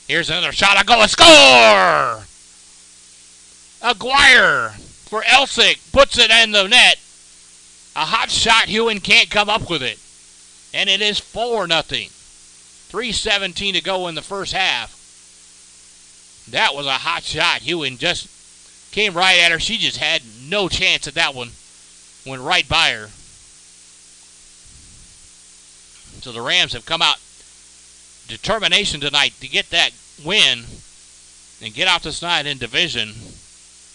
Here's another shot on goal. A score! Aguirre for Elsik puts it in the net. A hot shot. Hewen can't come up with it. And it is 4-0. 3:17 to go in the first half. That was a hot shot. Hewen just came right at her. She just had no chance at that one. Went right by her. So the Rams have come out determination tonight to get that win and get off this night in division.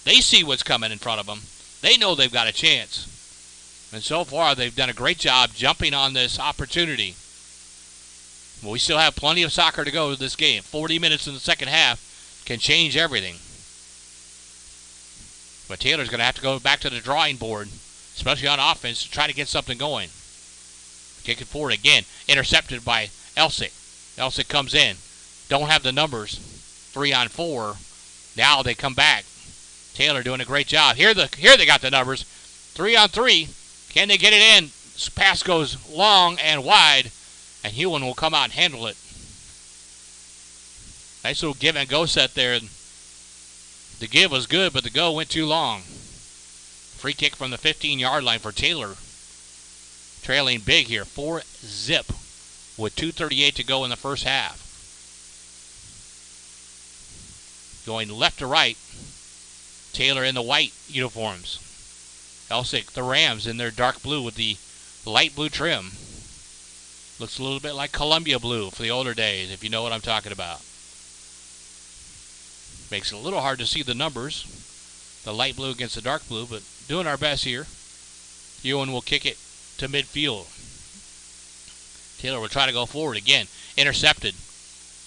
They see what's coming in front of them. They know they've got a chance. And so far, they've done a great job jumping on this opportunity. But we still have plenty of soccer to go to this game. 40 minutes in the second half can change everything. But Taylor's going to have to go back to the drawing board, especially on offense, to try to get something going. Kick it forward again. Intercepted by Elsik. Elsik comes in. Don't have the numbers. 3-on-4. Now they come back. Taylor doing a great job. Here they got the numbers. 3-on-3. Can they get it in? This pass goes long and wide, and Hewen will come out and handle it. Nice little give and go set there. The give was good, but the go went too long. Free kick from the 15-yard line for Taylor. Trailing big here, 4-0 with 2:38 to go in the first half. Going left to right, Taylor in the white uniforms. Elsik, the Rams, in their dark blue with the light blue trim. Looks a little bit like Columbia blue for the older days, if you know what I'm talking about. Makes it a little hard to see the numbers. The light blue against the dark blue, but doing our best here. Hewen will kick it to midfield. Taylor will try to go forward again. Intercepted.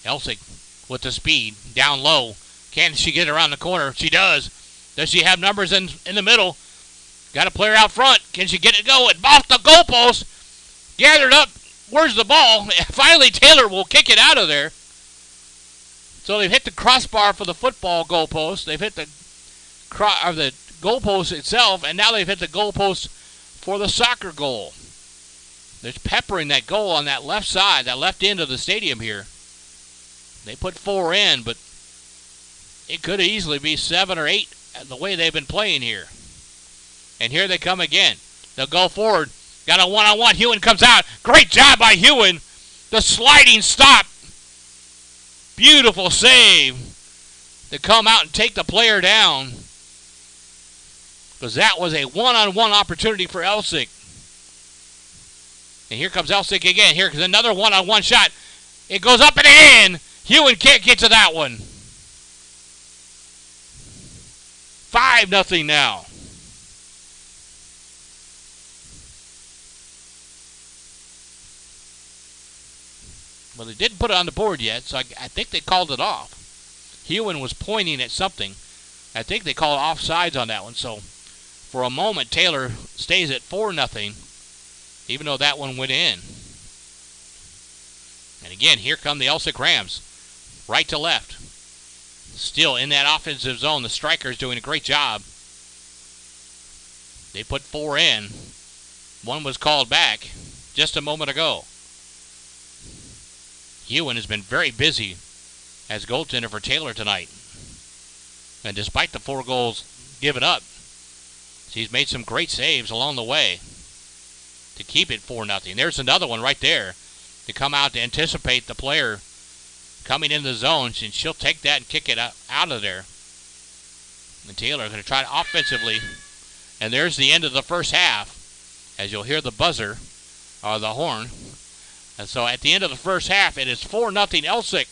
Elsik with the speed. Down low. Can she get around the corner? She does. Does she have numbers in the middle? Got a player out front. Can she get it going? Off the goalpost. Gathered up. Where's the ball? Finally, Taylor will kick it out of there. So they've hit the crossbar for the football goalpost. They've hit the goalpost itself, and now they've hit the goalpost for the soccer goal. They're peppering that goal on that left side, that left end of the stadium here. They put 4 in, but it could easily be 7 or 8 the way they've been playing here. And here they come again. They'll go forward. Got a one-on-one. Hewen comes out. Great job by Hewen. The sliding stop. Beautiful save to come out and take the player down. Because that was a one-on-one opportunity for Elsik. And here comes Elsik again. Here comes another one-on-one shot. It goes up and in. Hewen can't get to that one. 5-0 now. Well, they didn't put it on the board yet, so I think they called it off. Hewen was pointing at something. I think they called offsides on that one. So for a moment, Taylor stays at 4-0, even though that one went in. And again, here come the Elsik Rams, right to left. Still in that offensive zone. The strikers doing a great job. They put 4 in. One was called back just a moment ago. Hewen has been very busy as goaltender for Taylor tonight. And despite the 4 goals given up, he's made some great saves along the way to keep it 4-0. There's another one right there to come out to anticipate the player coming in the zone, and she'll take that and kick it out of there. And Taylor going to try to offensively. And there's the end of the first half, as you'll hear the buzzer or the horn. And so at the end of the first half, it is 4-0 Elsik.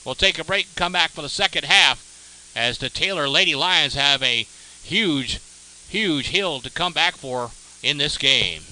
We'll take a break and come back for the second half as the Taylor Lady Lions have a huge hill to come back for in this game.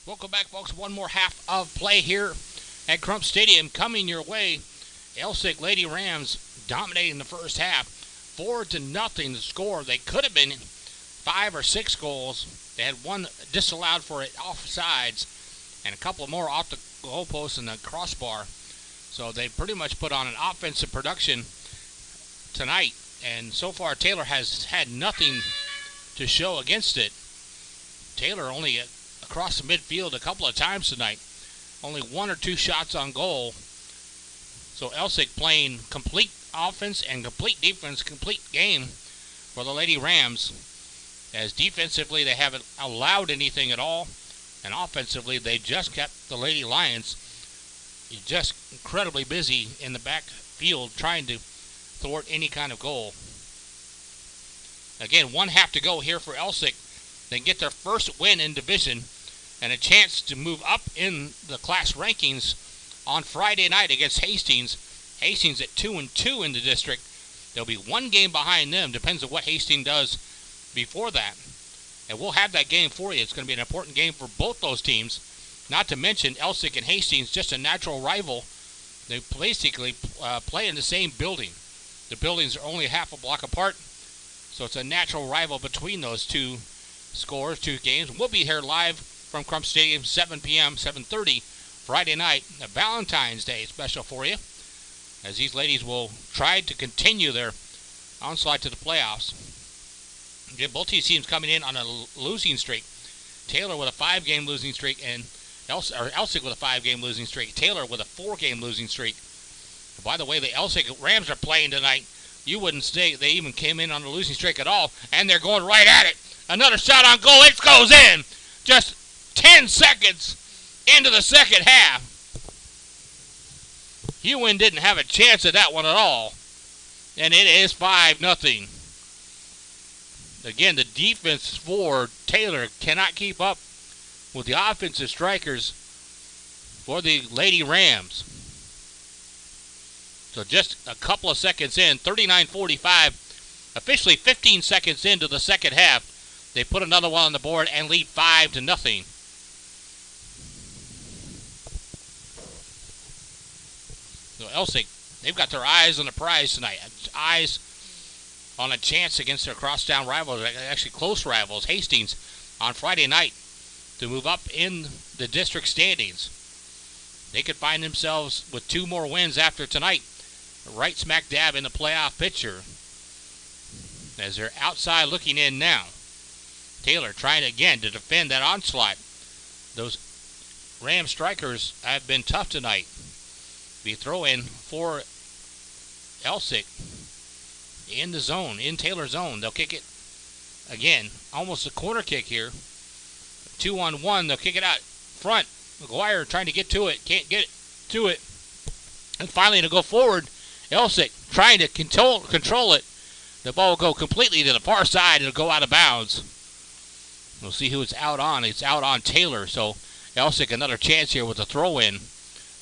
Welcome back, folks. One more half of play here at Crump Stadium coming your way. Elsik Lady Rams dominating the first half. 4-0 the score. They could have been 5 or 6 goals. They had one disallowed for it offsides and a couple more off the goalpost and the crossbar. So they pretty much put on an offensive production tonight. And so far, Taylor has had nothing to show against it. Taylor only across the midfield a couple of times tonight. Only 1 or 2 shots on goal. So Elsik playing complete offense and complete defense, complete game for the Lady Rams. As defensively, they haven't allowed anything at all. And offensively, they just kept the Lady Lions just incredibly busy in the backfield trying to thwart any kind of goal. Again, one half to go here for Elsik. They get their first win in division and a chance to move up in the class rankings on Friday night against Hastings. Hastings at 2-2 in the district. There'll be one game behind them. Depends on what Hastings does before that. And we'll have that game for you. It's going to be an important game for both those teams. Not to mention Elsik and Hastings, just a natural rival. They basically play in the same building. The buildings are only half a block apart. So it's a natural rival between those two games. We'll be here live from Crump Stadium, 7 p.m., 7:30, Friday night. A Valentine's Day special for you, as these ladies will try to continue their onslaught to the playoffs. Again, both these teams coming in on a losing streak. Taylor with a 5-game losing streak, and Elsik with a 5-game losing streak. Taylor with a 4-game losing streak. By the way, the Elsik Rams are playing tonight. You wouldn't say they even came in on a losing streak at all, and they're going right at it. Another shot on goal. It goes in. Just 10 seconds into the second half. Hewin didn't have a chance at that one at all. And it is 5-0. Again, the defense for Taylor cannot keep up with the offensive strikers for the Lady Rams. So just a couple of seconds in, 39:45, officially 15 seconds into the second half, they put another one on the board and lead 5-0. So Elsik, they've got their eyes on the prize tonight. Eyes on a chance against their crosstown rivals, actually close rivals, Hastings, on Friday night to move up in the district standings. They could find themselves with 2 more wins after tonight, right smack dab in the playoff picture, as they're outside looking in now. Taylor trying again to defend that onslaught. Those Ram strikers have been tough tonight. Be throw in for Elsik in the zone, in Taylor's zone. They'll kick it again, almost a corner kick here. 2-on-1, they'll kick it out front. McGuire trying to get to it, can't get to it. And finally to go forward, Elsik trying to control it. The ball will go completely to the far side. It'll go out of bounds. We'll see who it's out on. It's out on Taylor. So Elsik another chance here with a throw-in.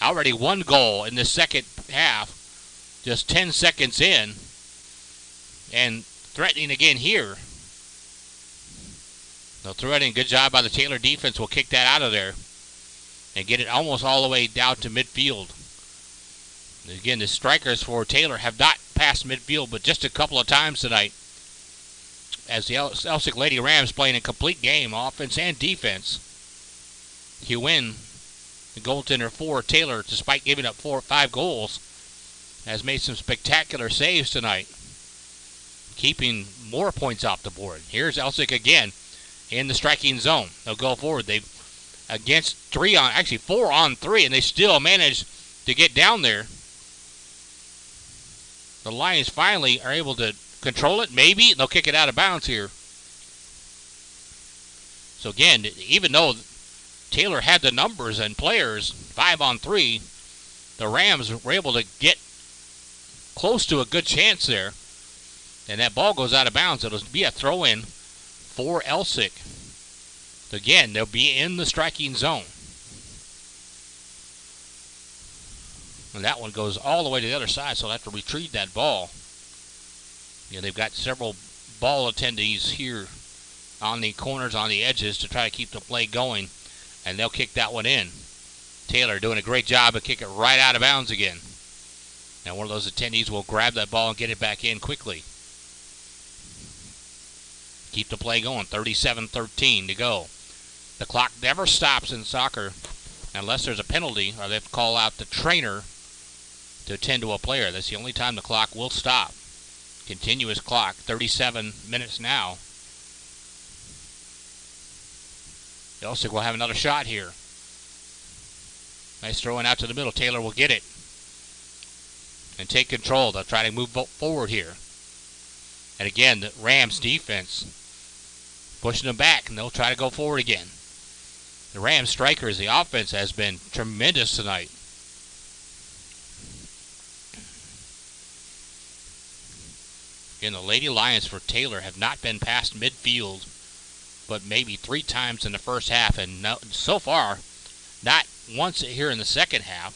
Already 1 goal in the second half. Just 10 seconds in. And threatening again here. No threatening. Good job by the Taylor defense. We'll kick that out of there and get it almost all the way down to midfield. Again, the strikers for Taylor have not passed midfield, but just a couple of times tonight. As the Elsik Lady Rams playing a complete game, offense and defense. Hewin, the goaltender for Taylor, despite giving up 4 or 5 goals, has made some spectacular saves tonight, keeping more points off the board. Here's Elsik again in the striking zone. They'll go forward. They've against 4 on 3, and they still managed to get down there. The Lions finally are able to control it. Maybe they'll kick it out of bounds here. So again, even though Taylor had the numbers and players 5 on 3, the Rams were able to get close to a good chance there. And that ball goes out of bounds. It'll be a throw-in for Elsik. Again, they'll be in the striking zone. And that one goes all the way to the other side, so they'll have to retrieve that ball. They've got several ball attendees here on the corners, on the edges, to try to keep the play going. and they'll kick that one in. Taylor doing a great job of kicking it right out of bounds again. Now one of those attendees will grab that ball and get it back in quickly. Keep the play going. 37-13 to go. The clock never stops in soccer unless there's a penalty or they have to call out the trainer to attend to a player. That's the only time the clock will stop. Continuous clock. 37 minutes now. Elsik will have another shot here. Nice throwing out to the middle. Taylor will get it and take control. They'll try to move forward here. And again, the Rams defense pushing them back, and they'll try to go forward again. The Rams strikers, the offense has been tremendous tonight. Again, the Lady Lions for Taylor have not been past midfield, but maybe 3 times in the first half, and no, so far, not once here in the second half.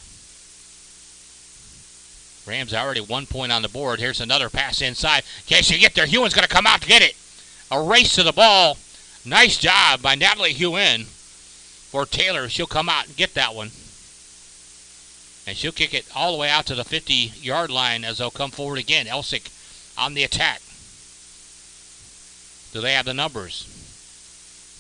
Rams already 1 point on the board. Here's another pass inside. In case you get there, Hewen's going to come out to get it. A race to the ball. Nice job by Natalie Hewen for Taylor. She'll come out and get that one. And she'll kick it all the way out to the 50-yard line as they'll come forward again. Elsik on the attack. Do they have the numbers?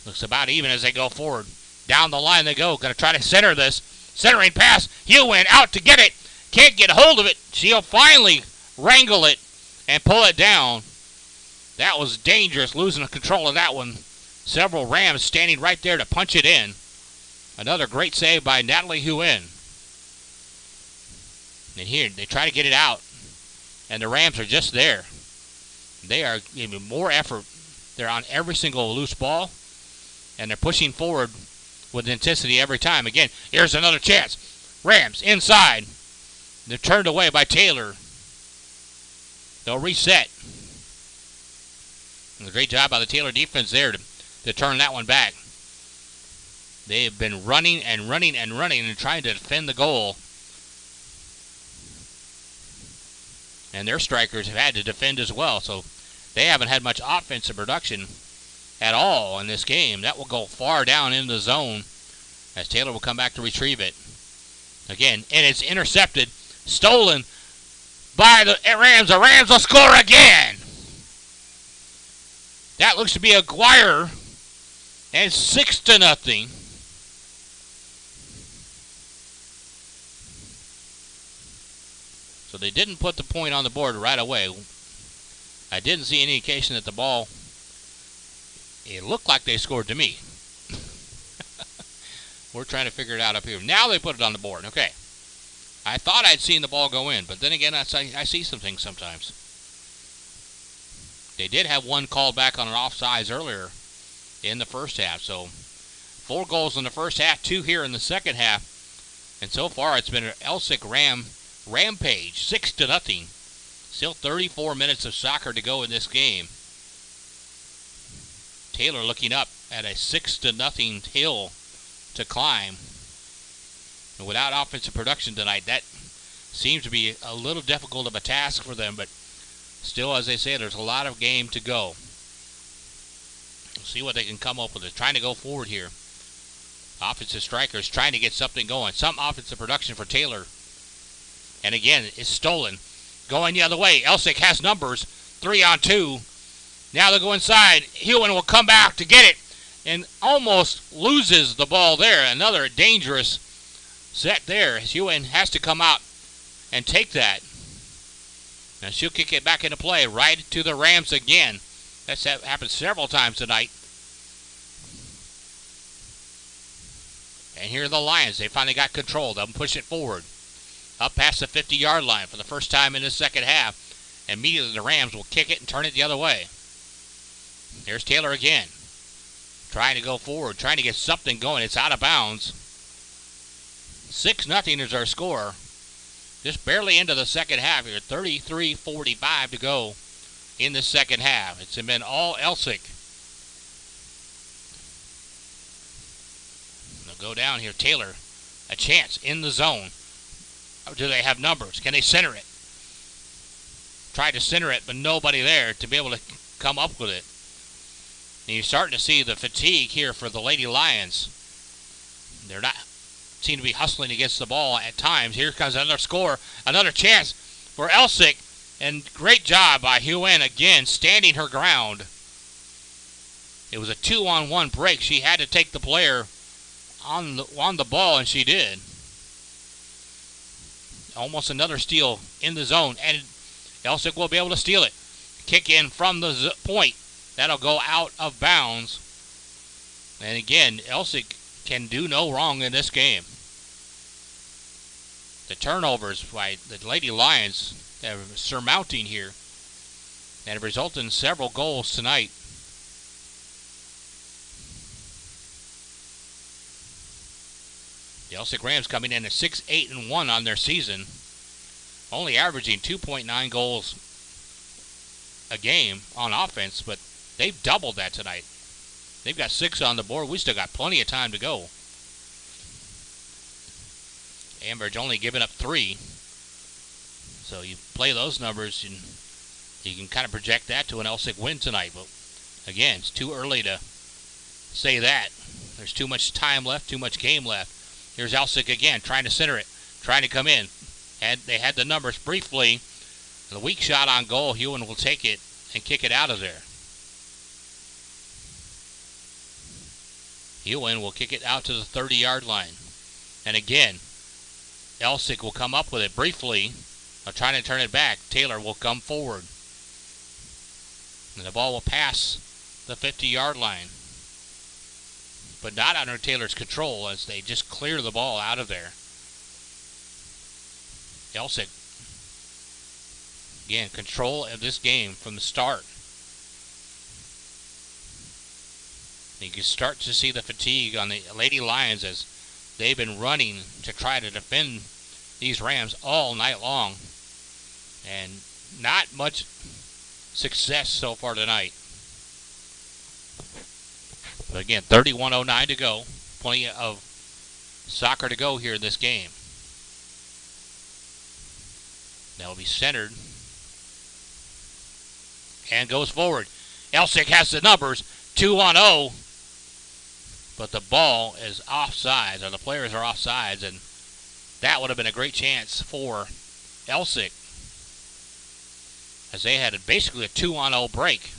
Looks about even as they go forward. Down the line they go. Going to try to center this. Centering pass. Hewen out to get it. Can't get hold of it. She'll finally wrangle it and pull it down. That was dangerous, losing control of that one. Several Rams standing right there to punch it in. Another great save by Natalie Hewen. And here, they try to get it out. And the Rams are just there. They are giving more effort. They're on every single loose ball. And they're pushing forward with intensity every time. Again, here's another chance. Rams inside. They're turned away by Taylor. They'll reset. And a great job by the Taylor defense there to turn that one back. They have been running and running and running and trying to defend the goal. And their strikers have had to defend as well. So they haven't had much offensive production at all in this game. That will go far down in the zone as Taylor will come back to retrieve it. Again, and it's intercepted. Stolen by the Rams. The Rams will score again. That looks to be Aguirre. And 6-0. So they didn't put the point on the board right away. I didn't see any indication that the ball, it looked like they scored to me. We're trying to figure it out up here. Now they put it on the board. Okay. I thought I'd seen the ball go in, but then again, I see some things sometimes. They did have one called back on an offsides earlier in the first half. So 4 goals in the first half, 2 here in the second half. And so far, it's been an Elsik rampage, 6-0. Still 34 minutes of soccer to go in this game. Taylor looking up at a 6-0 hill to climb. And without offensive production tonight, that seems to be a little difficult of a task for them. But still, as they say, there's a lot of game to go. We'll see what they can come up with. They're trying to go forward here. Offensive strikers trying to get something going. Some offensive production for Taylor. And again, it's stolen. Going the other way. Elsik has numbers. 3-on-2. Now they'll go inside. Hewen will come back to get it. And almost loses the ball there. Another dangerous set there. Hewen has to come out and take that. Now she'll kick it back into play. Right to the Rams again. That's happened several times tonight. And here are the Lions. They finally got control. They'll push it forward. Up past the 50-yard line for the first time in the second half. Immediately the Rams will kick it and turn it the other way. Here's Taylor again. Trying to go forward. Trying to get something going. It's out of bounds. 6-0 is our score. Just barely into the second half here. 33:45 to go in the second half. It's been all Elsik. They'll go down here. Taylor, a chance in the zone. Do they have numbers? Can they center it? Try to center it, but nobody there to be able to come up with it. And you're starting to see the fatigue here for the Lady Lions. They're not seem to be hustling against the ball at times. Here comes another score, another chance for Elsik, and great job by Huen again, standing her ground. It was a 2-on-1 break. She had to take the player on the ball, and she did. Almost another steal in the zone, and Elsik will be able to steal it. Kick in from the point. That'll go out of bounds. And again, Elsik can do no wrong in this game. The turnovers by the Lady Lions are surmounting here and have resulted in several goals tonight. The Elsik Rams coming in at 6-8-1 on their season, only averaging 2.9 goals a game on offense, but they've doubled that tonight. They've got 6 on the board. We still got plenty of time to go. Ambridge only giving up 3. So you play those numbers, and you can kind of project that to an Elsik win tonight. But again, it's too early to say that. There's too much time left, too much game left. Here's Elsik again, trying to center it, trying to come in. They had the numbers briefly. The weak shot on goal, Huen will take it and kick it out of there. Huen will kick it out to the 30-yard line. And again, Elsik will come up with it briefly. Trying to turn it back. Taylor will come forward. And the ball will pass the 50-yard line. But not under Taylor's control as they just clear the ball out of there. Elsik, again, control of this game from the start. You can start to see the fatigue on the Lady Lions as they've been running to try to defend these Rams all night long. And not much success so far tonight. But again, 31:09 to go. Plenty of soccer to go here in this game. That will be centered. And goes forward. Elsik has the numbers. 2-0. But the ball is offsides, or the players are offsides, and that would have been a great chance for Elsik, as they had basically a 2-0 break.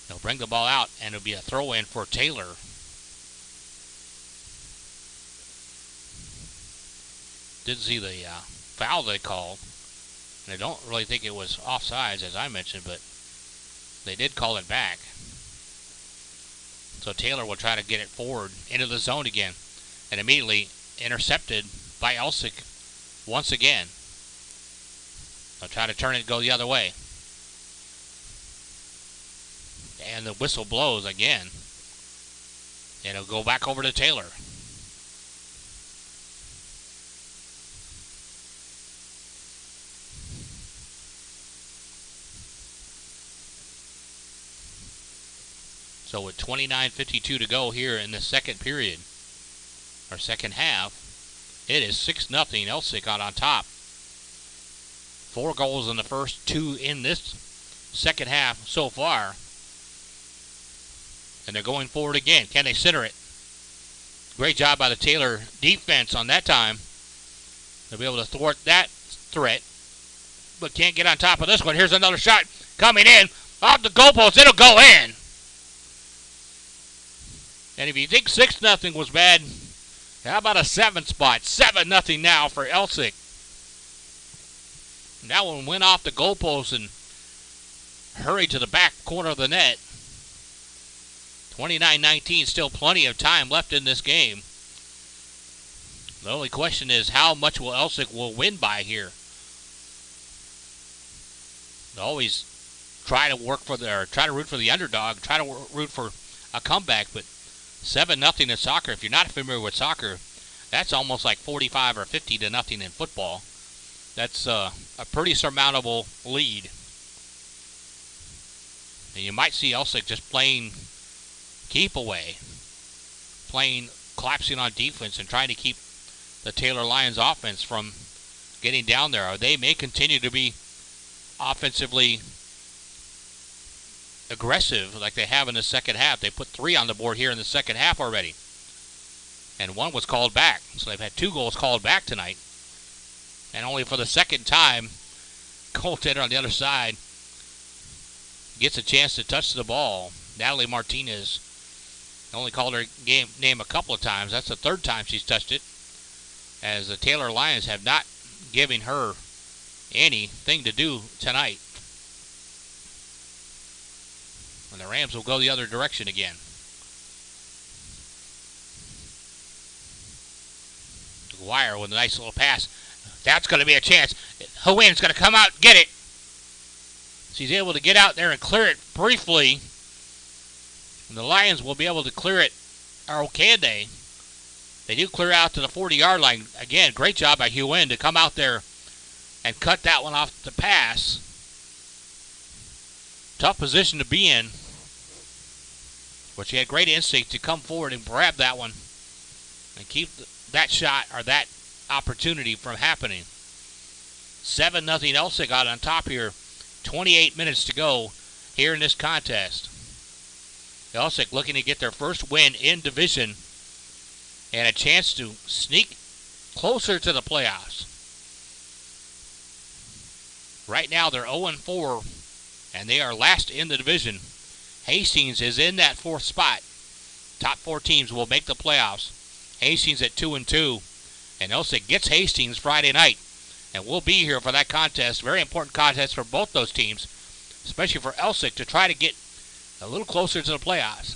They'll bring the ball out, and it'll be a throw-in for Taylor. Didn't see the foul they called, and I don't really think it was offsides, as I mentioned, but they did call it back. So Taylor will try to get it forward into the zone again, and immediately intercepted by Elsik once again. They'll try to turn it and go the other way. And the whistle blows again. And it'll go back over to Taylor. So with 29:52 to go here in the second period, or second half, it is 6-0 Elsik on top. 4 goals in the first, 2 in this second half so far. And they're going forward again. Can they center it? Great job by the Taylor defense on that time. They'll be able to thwart that threat, but can't get on top of this one. Here's another shot coming in off the goalpost. It'll go in. And if you think 6-0 was bad, how about a 7 spot? 7-0 now for Elsik. That one went off the goalpost and hurried to the back corner of the net. 29-19, still plenty of time left in this game. The only question is how much will Elsik will win by here. They always try to root for the underdog, try to root for a comeback, but 7-0 in soccer, if you're not familiar with soccer, that's almost like 45 or 50-0 in football. That's a pretty surmountable lead. And you might see Elsik just playing keep away, playing collapsing on defense and trying to keep the Taylor Lions offense from getting down there. Or they may continue to be offensively aggressive like they have in the second half. They put 3 on the board here in the second half already. And 1 was called back. So they've had 2 goals called back tonight. And only for the second time, goaltender on the other side gets a chance to touch the ball. Natalie Martinez only called her name a couple of times. That's the 3rd time she's touched it, as the Taylor Lions have not given her anything to do tonight. And the Rams will go the other direction again. Dwyer with a nice little pass. That's going to be a chance. Houen's going to come out and get it. She's able to get out there and clear it briefly. And the Lions will be able to clear it. Or can they? They do clear out to the 40-yard line. Again, great job by Houen to come out there and cut that one off the pass. Tough position to be in. But she had great instinct to come forward and grab that one and keep that shot or that opportunity from happening. 7-0 Elsik out on top here. 28 minutes to go here in this contest. Elsik looking to get their first win in division and a chance to sneak closer to the playoffs. Right now they're 0-4 and they are last in the division. Hastings is in that 4th spot. Top 4 teams will make the playoffs. Hastings at 2-2. And Elsik gets Hastings Friday night. And we'll be here for that contest. Very important contest for both those teams, especially for Elsik to try to get a little closer to the playoffs.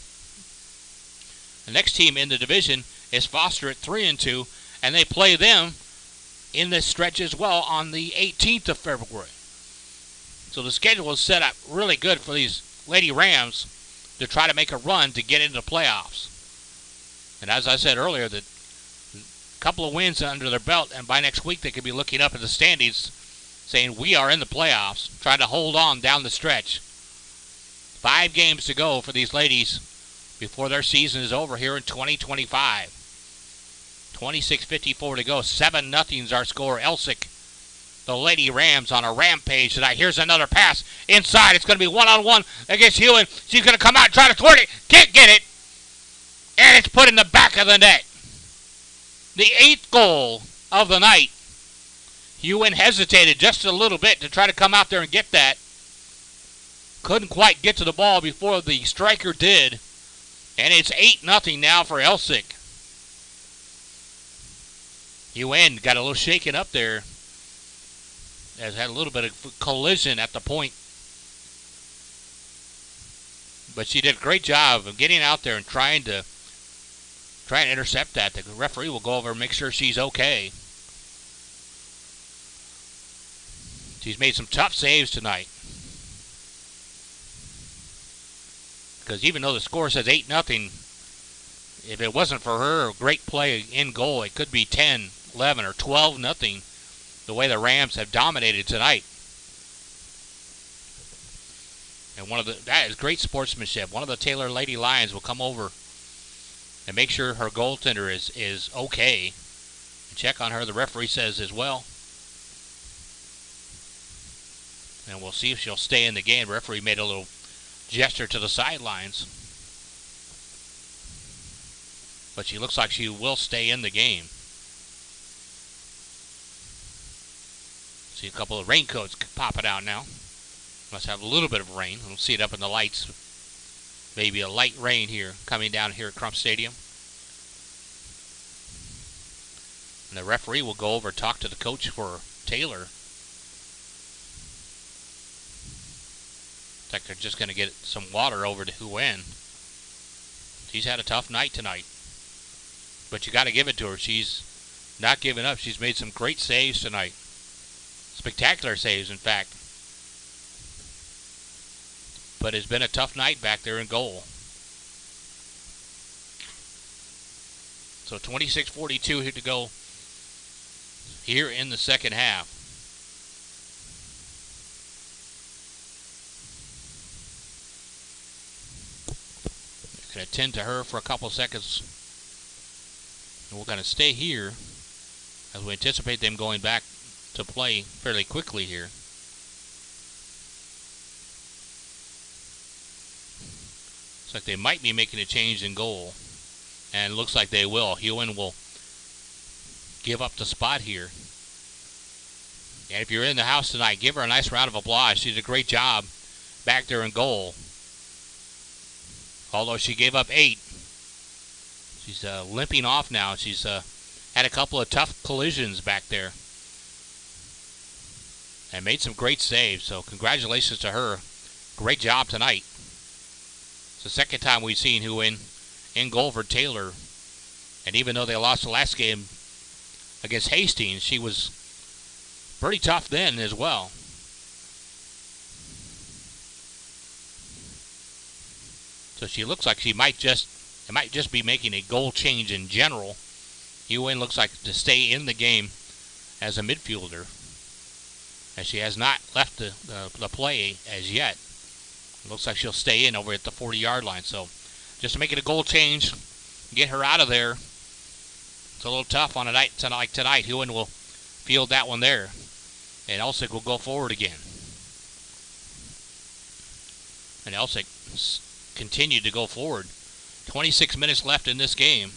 The next team in the division is Foster at 3-2, and they play them in this stretch as well on the 18th of February. So the schedule is set up really good for these Lady Rams to try to make a run to get into the playoffs. And as I said earlier, that couple of wins under their belt, and by next week they could be looking up at the standings saying we are in the playoffs, trying to hold on down the stretch. 5 games to go for these ladies before their season is over here in 2025. 26:54 to go. 7-0's our score. Elsik, the Lady Rams, on a rampage tonight. Here's another pass inside. It's going to be one-on-one against Houen. She's going to come out and try to thwart it. Can't get it. And it's put in the back of the net. The 8th goal of the night. Houen hesitated just a little bit to try to come out there and get that. Couldn't quite get to the ball before the striker did. And it's 8-0 now for Elsik. Houen got a little shaken up there. Has had a little bit of collision at the point. But she did a great job of getting out there and trying to intercept that. The referee will go over and make sure she's okay. She's made some tough saves tonight. Because even though the score says 8-0, if it wasn't for her great play in goal, it could be 10, 11, or 12-0 the way the Rams have dominated tonight. And that is great sportsmanship. One of the Taylor Lady Lions will come over and make sure her goaltender is okay. And check on her, the referee says as well. And we'll see if she'll stay in the game. The referee made a little gesture to the sidelines. But she looks like she will stay in the game. See a couple of raincoats popping out now. Must have a little bit of rain. We'll see it up in the lights. Maybe a light rain here coming down here at Crump Stadium. And the referee will go over and talk to the coach for Taylor. Looks like they're just going to get some water over to Houen. She's had a tough night tonight. But you got to give it to her. She's not giving up. She's made some great saves tonight. Spectacular saves, in fact. But it's been a tough night back there in goal. So 26:42 here to go here in the second half. You can attend to her for a couple seconds. And we're going to stay here as we anticipate them going back to play fairly quickly here. Looks like they might be making a change in goal. And it looks like they will. Hewen will give up the spot here. And if you're in the house tonight, give her a nice round of applause. She did a great job back there in goal. Although she gave up 8. She's limping off now. She's had a couple of tough collisions back there. And made some great saves. So congratulations to her. Great job tonight. It's the second time we've seen Hewen in goal for Taylor. And even though they lost the last game against Hastings, she was pretty tough then as well. So she looks like it might just be making a goal change in general. Hewen looks like to stay in the game as a midfielder, as she has not left the play as yet. It looks like she'll stay in over at the 40-yard line. So just to make it a goal change, get her out of there. It's a little tough on a night like tonight. Hewen will field that one there, and Elsik will go forward again. And Elsik continued to go forward. 26 minutes left in this game.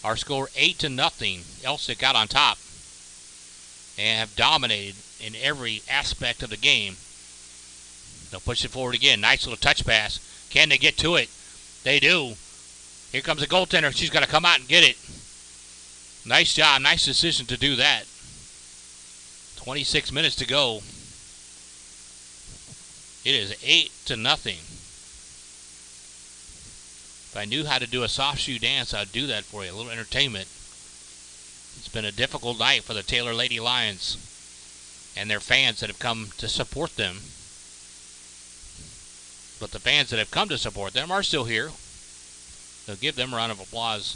Our score 8-0. Elsik got on top and have dominated in every aspect of the game. They'll push it forward again. Nice little touch pass. Can they get to it? They do. Here comes the goaltender. She's got to come out and get it. Nice job. Nice decision to do that. 26 minutes to go. It is 8-0. If I knew how to do a soft shoe dance, I'd do that for you. A little entertainment. It's been a difficult night for the Taylor Lady Lions and their fans that have come to support them. But the fans that have come to support them are still here. So give them a round of applause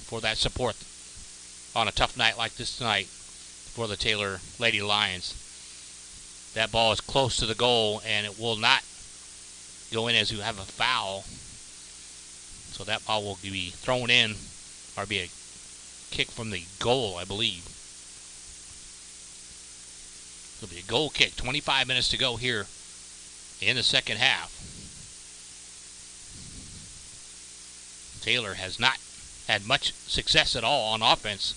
for that support on a tough night like this tonight for the Taylor Lady Lions. That ball is close to the goal, and it will not go in as you have a foul. So that ball will be thrown in, or be a kick from the goal, I believe. It'll be a goal kick. 25 minutes to go here in the second half. Taylor has not had much success at all on offense.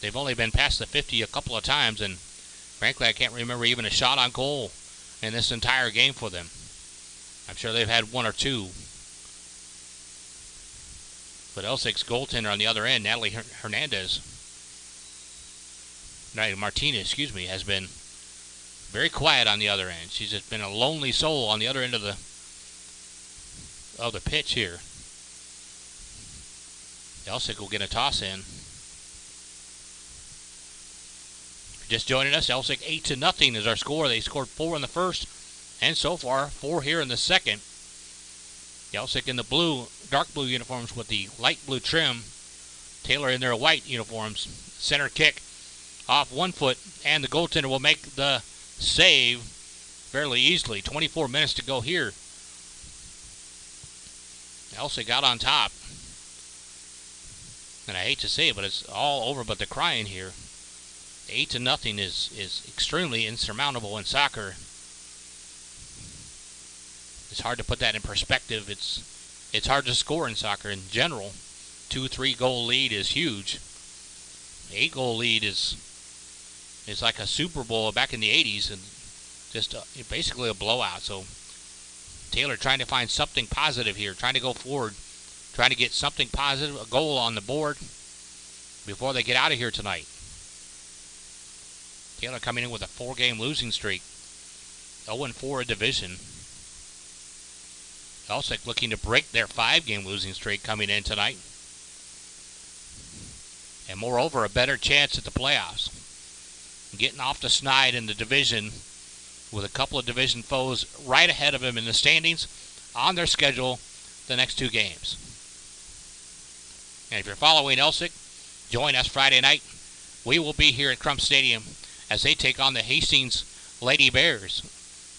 They've only been past the 50 a couple of times, and frankly, I can't remember even a shot on goal in this entire game for them. I'm sure they've had one or two. But Elsik's goaltender on the other end, Natalie Martinez, has been very quiet on the other end. She's just been a lonely soul on the other end of the pitch here. Elsik will get a toss in. If you're just joining us, Elsik 8-0 is our score. They scored 4 in the first, and so far 4 here in the second. Elsik in the blue, dark blue uniforms with the light blue trim. Taylor in their white uniforms. Center kick off 1 foot, and the goaltender will make the save fairly easily. 24 minutes to go here. Elsik got on top. And I hate to say it, but it's all over but the crying here. 8-0 is extremely insurmountable in soccer. It's hard to put that in perspective. It's hard to score in soccer in general. 2-3 goal lead is huge. 8 goal lead is like a Super Bowl back in the 80s, and just basically a blowout. So Taylor trying to find something positive here, trying to go forward, trying to get something positive, a goal on the board before they get out of here tonight. Taylor coming in with a 4-game losing streak, 0-4 division. Elsik looking to break their 5-game losing streak coming in tonight. And moreover, a better chance at the playoffs. Getting off the snide in the division with a couple of division foes right ahead of them in the standings on their schedule the next 2 games. And if you're following Elsik, join us Friday night. We will be here at Crump Stadium as they take on the Hastings Lady Bears.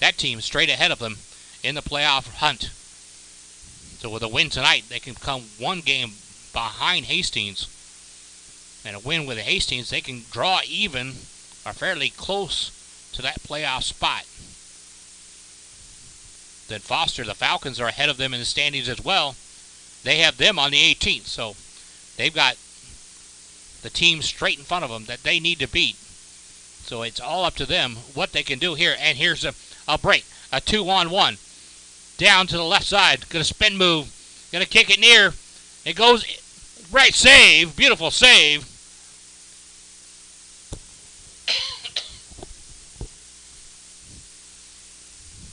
That team straight ahead of them in the playoff hunt. So with a win tonight, they can come 1 game behind Hastings. And a win with Hastings, they can draw even or fairly close to that playoff spot. Then Foster, the Falcons, are ahead of them in the standings as well. They have them on the 18th, so they've got the team straight in front of them that they need to beat. So it's all up to them what they can do here. And here's a break, a 2-on-1. Down to the left side, going to spin move, going to kick it near. It goes right, save, beautiful save.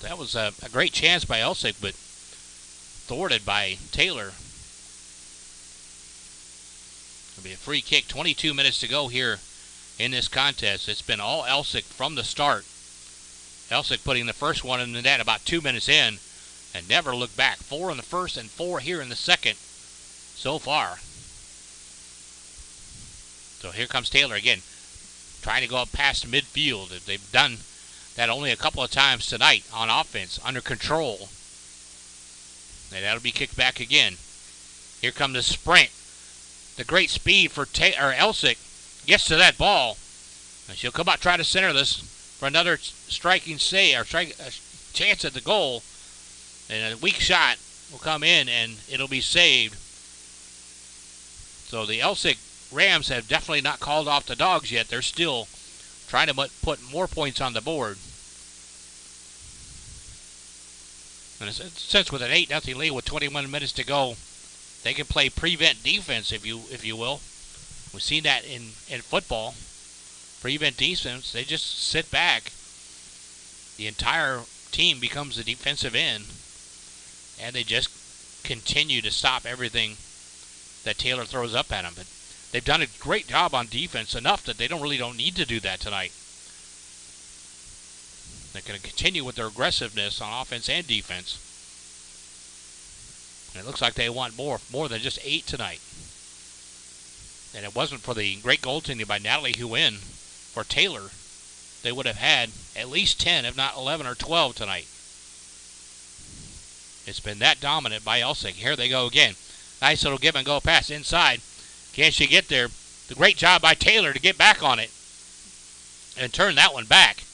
That was a great chance by Elsik, but thwarted by Taylor. It'll be a free kick. 22 minutes to go here in this contest. It's been all Elsik from the start. Elsik putting the first one in the net about 2 minutes in and never looked back. 4 in the first and 4 here in the second so far. So here comes Taylor again, trying to go up past midfield. They've done that only a couple of times tonight on offense, under control. And that'll be kicked back again. Here comes the sprint. The great speed for Elsik. Gets to that ball. And she'll come out, try to center this for another striking save, or chance at the goal. And a weak shot will come in, and it'll be saved. So the Elsik Rams have definitely not called off the Dogs yet. They're still trying to put more points on the board. And since with an 8-0 lead with 21 minutes to go, they can play prevent defense, if you will. We've seen that in football. Prevent defense, they just sit back. The entire team becomes the defensive end, and they just continue to stop everything that Taylor throws up at them. But they've done a great job on defense, enough that they don't need to do that tonight. They're going to continue with their aggressiveness on offense and defense. And it looks like they want more than just 8 tonight. And it wasn't for the great goaltending by Natalie Huyn for Taylor, they would have had at least 10, if not 11 or 12 tonight. It's been that dominant by Elsik. Here they go again. Nice little give and go pass inside. Can she get there? The great job by Taylor to get back on it and turn that one back.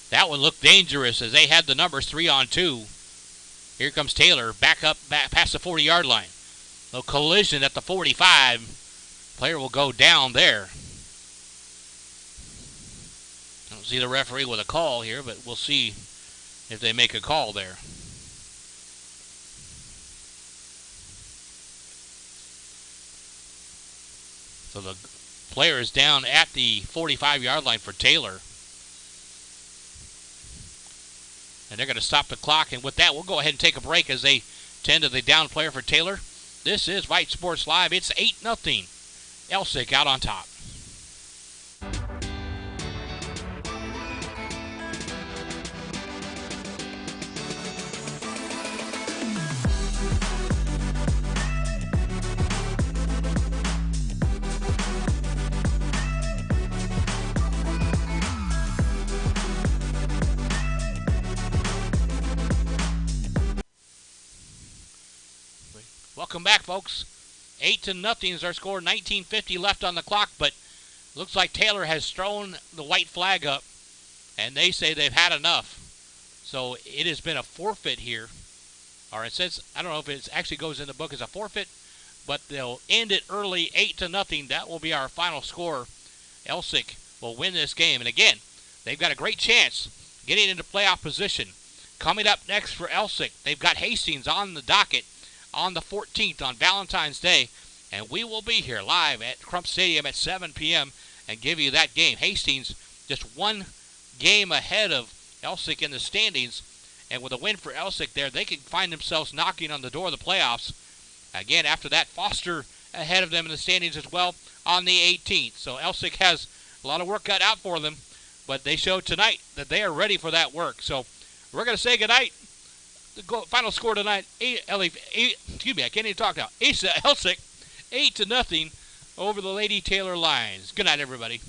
That one looked dangerous as they had the numbers 3-on-2. Here comes Taylor back past the 40-yard line. No collision at the 45. Player will go down there. I don't see the referee with a call here, but we'll see if they make a call there. So the player is down at the 45-yard line for Taylor. And they're going to stop the clock. And with that, we'll go ahead and take a break as they tend to the down player for Taylor. This is Vype Sports Live. It's 8-0. Elsik out on top. Welcome back, folks. 8-0 is our score. 19:50 left on the clock, but looks like Taylor has thrown the white flag up, and they say they've had enough. So it has been a forfeit here. Or it says, I don't know if it actually goes in the book as a forfeit, but they'll end it early, 8-0. That will be our final score. Elsik will win this game. And again, they've got a great chance getting into playoff position. Coming up next for Elsik, they've got Hastings on the docket on the 14th on Valentine's Day, and we will be here live at Crump Stadium at 7 p.m. and give you that game. Hastings just one game ahead of Elsik in the standings, and with a win for Elsik there, they can find themselves knocking on the door of the playoffs. Again, after that, Foster ahead of them in the standings as well on the 18th. So Elsik has a lot of work cut out for them, but they showed tonight that they are ready for that work. So we're going to say goodnight. The final score tonight, excuse me, I can't even talk now. Elsik, 8-0 over the Lady Taylor Lions. Good night, everybody.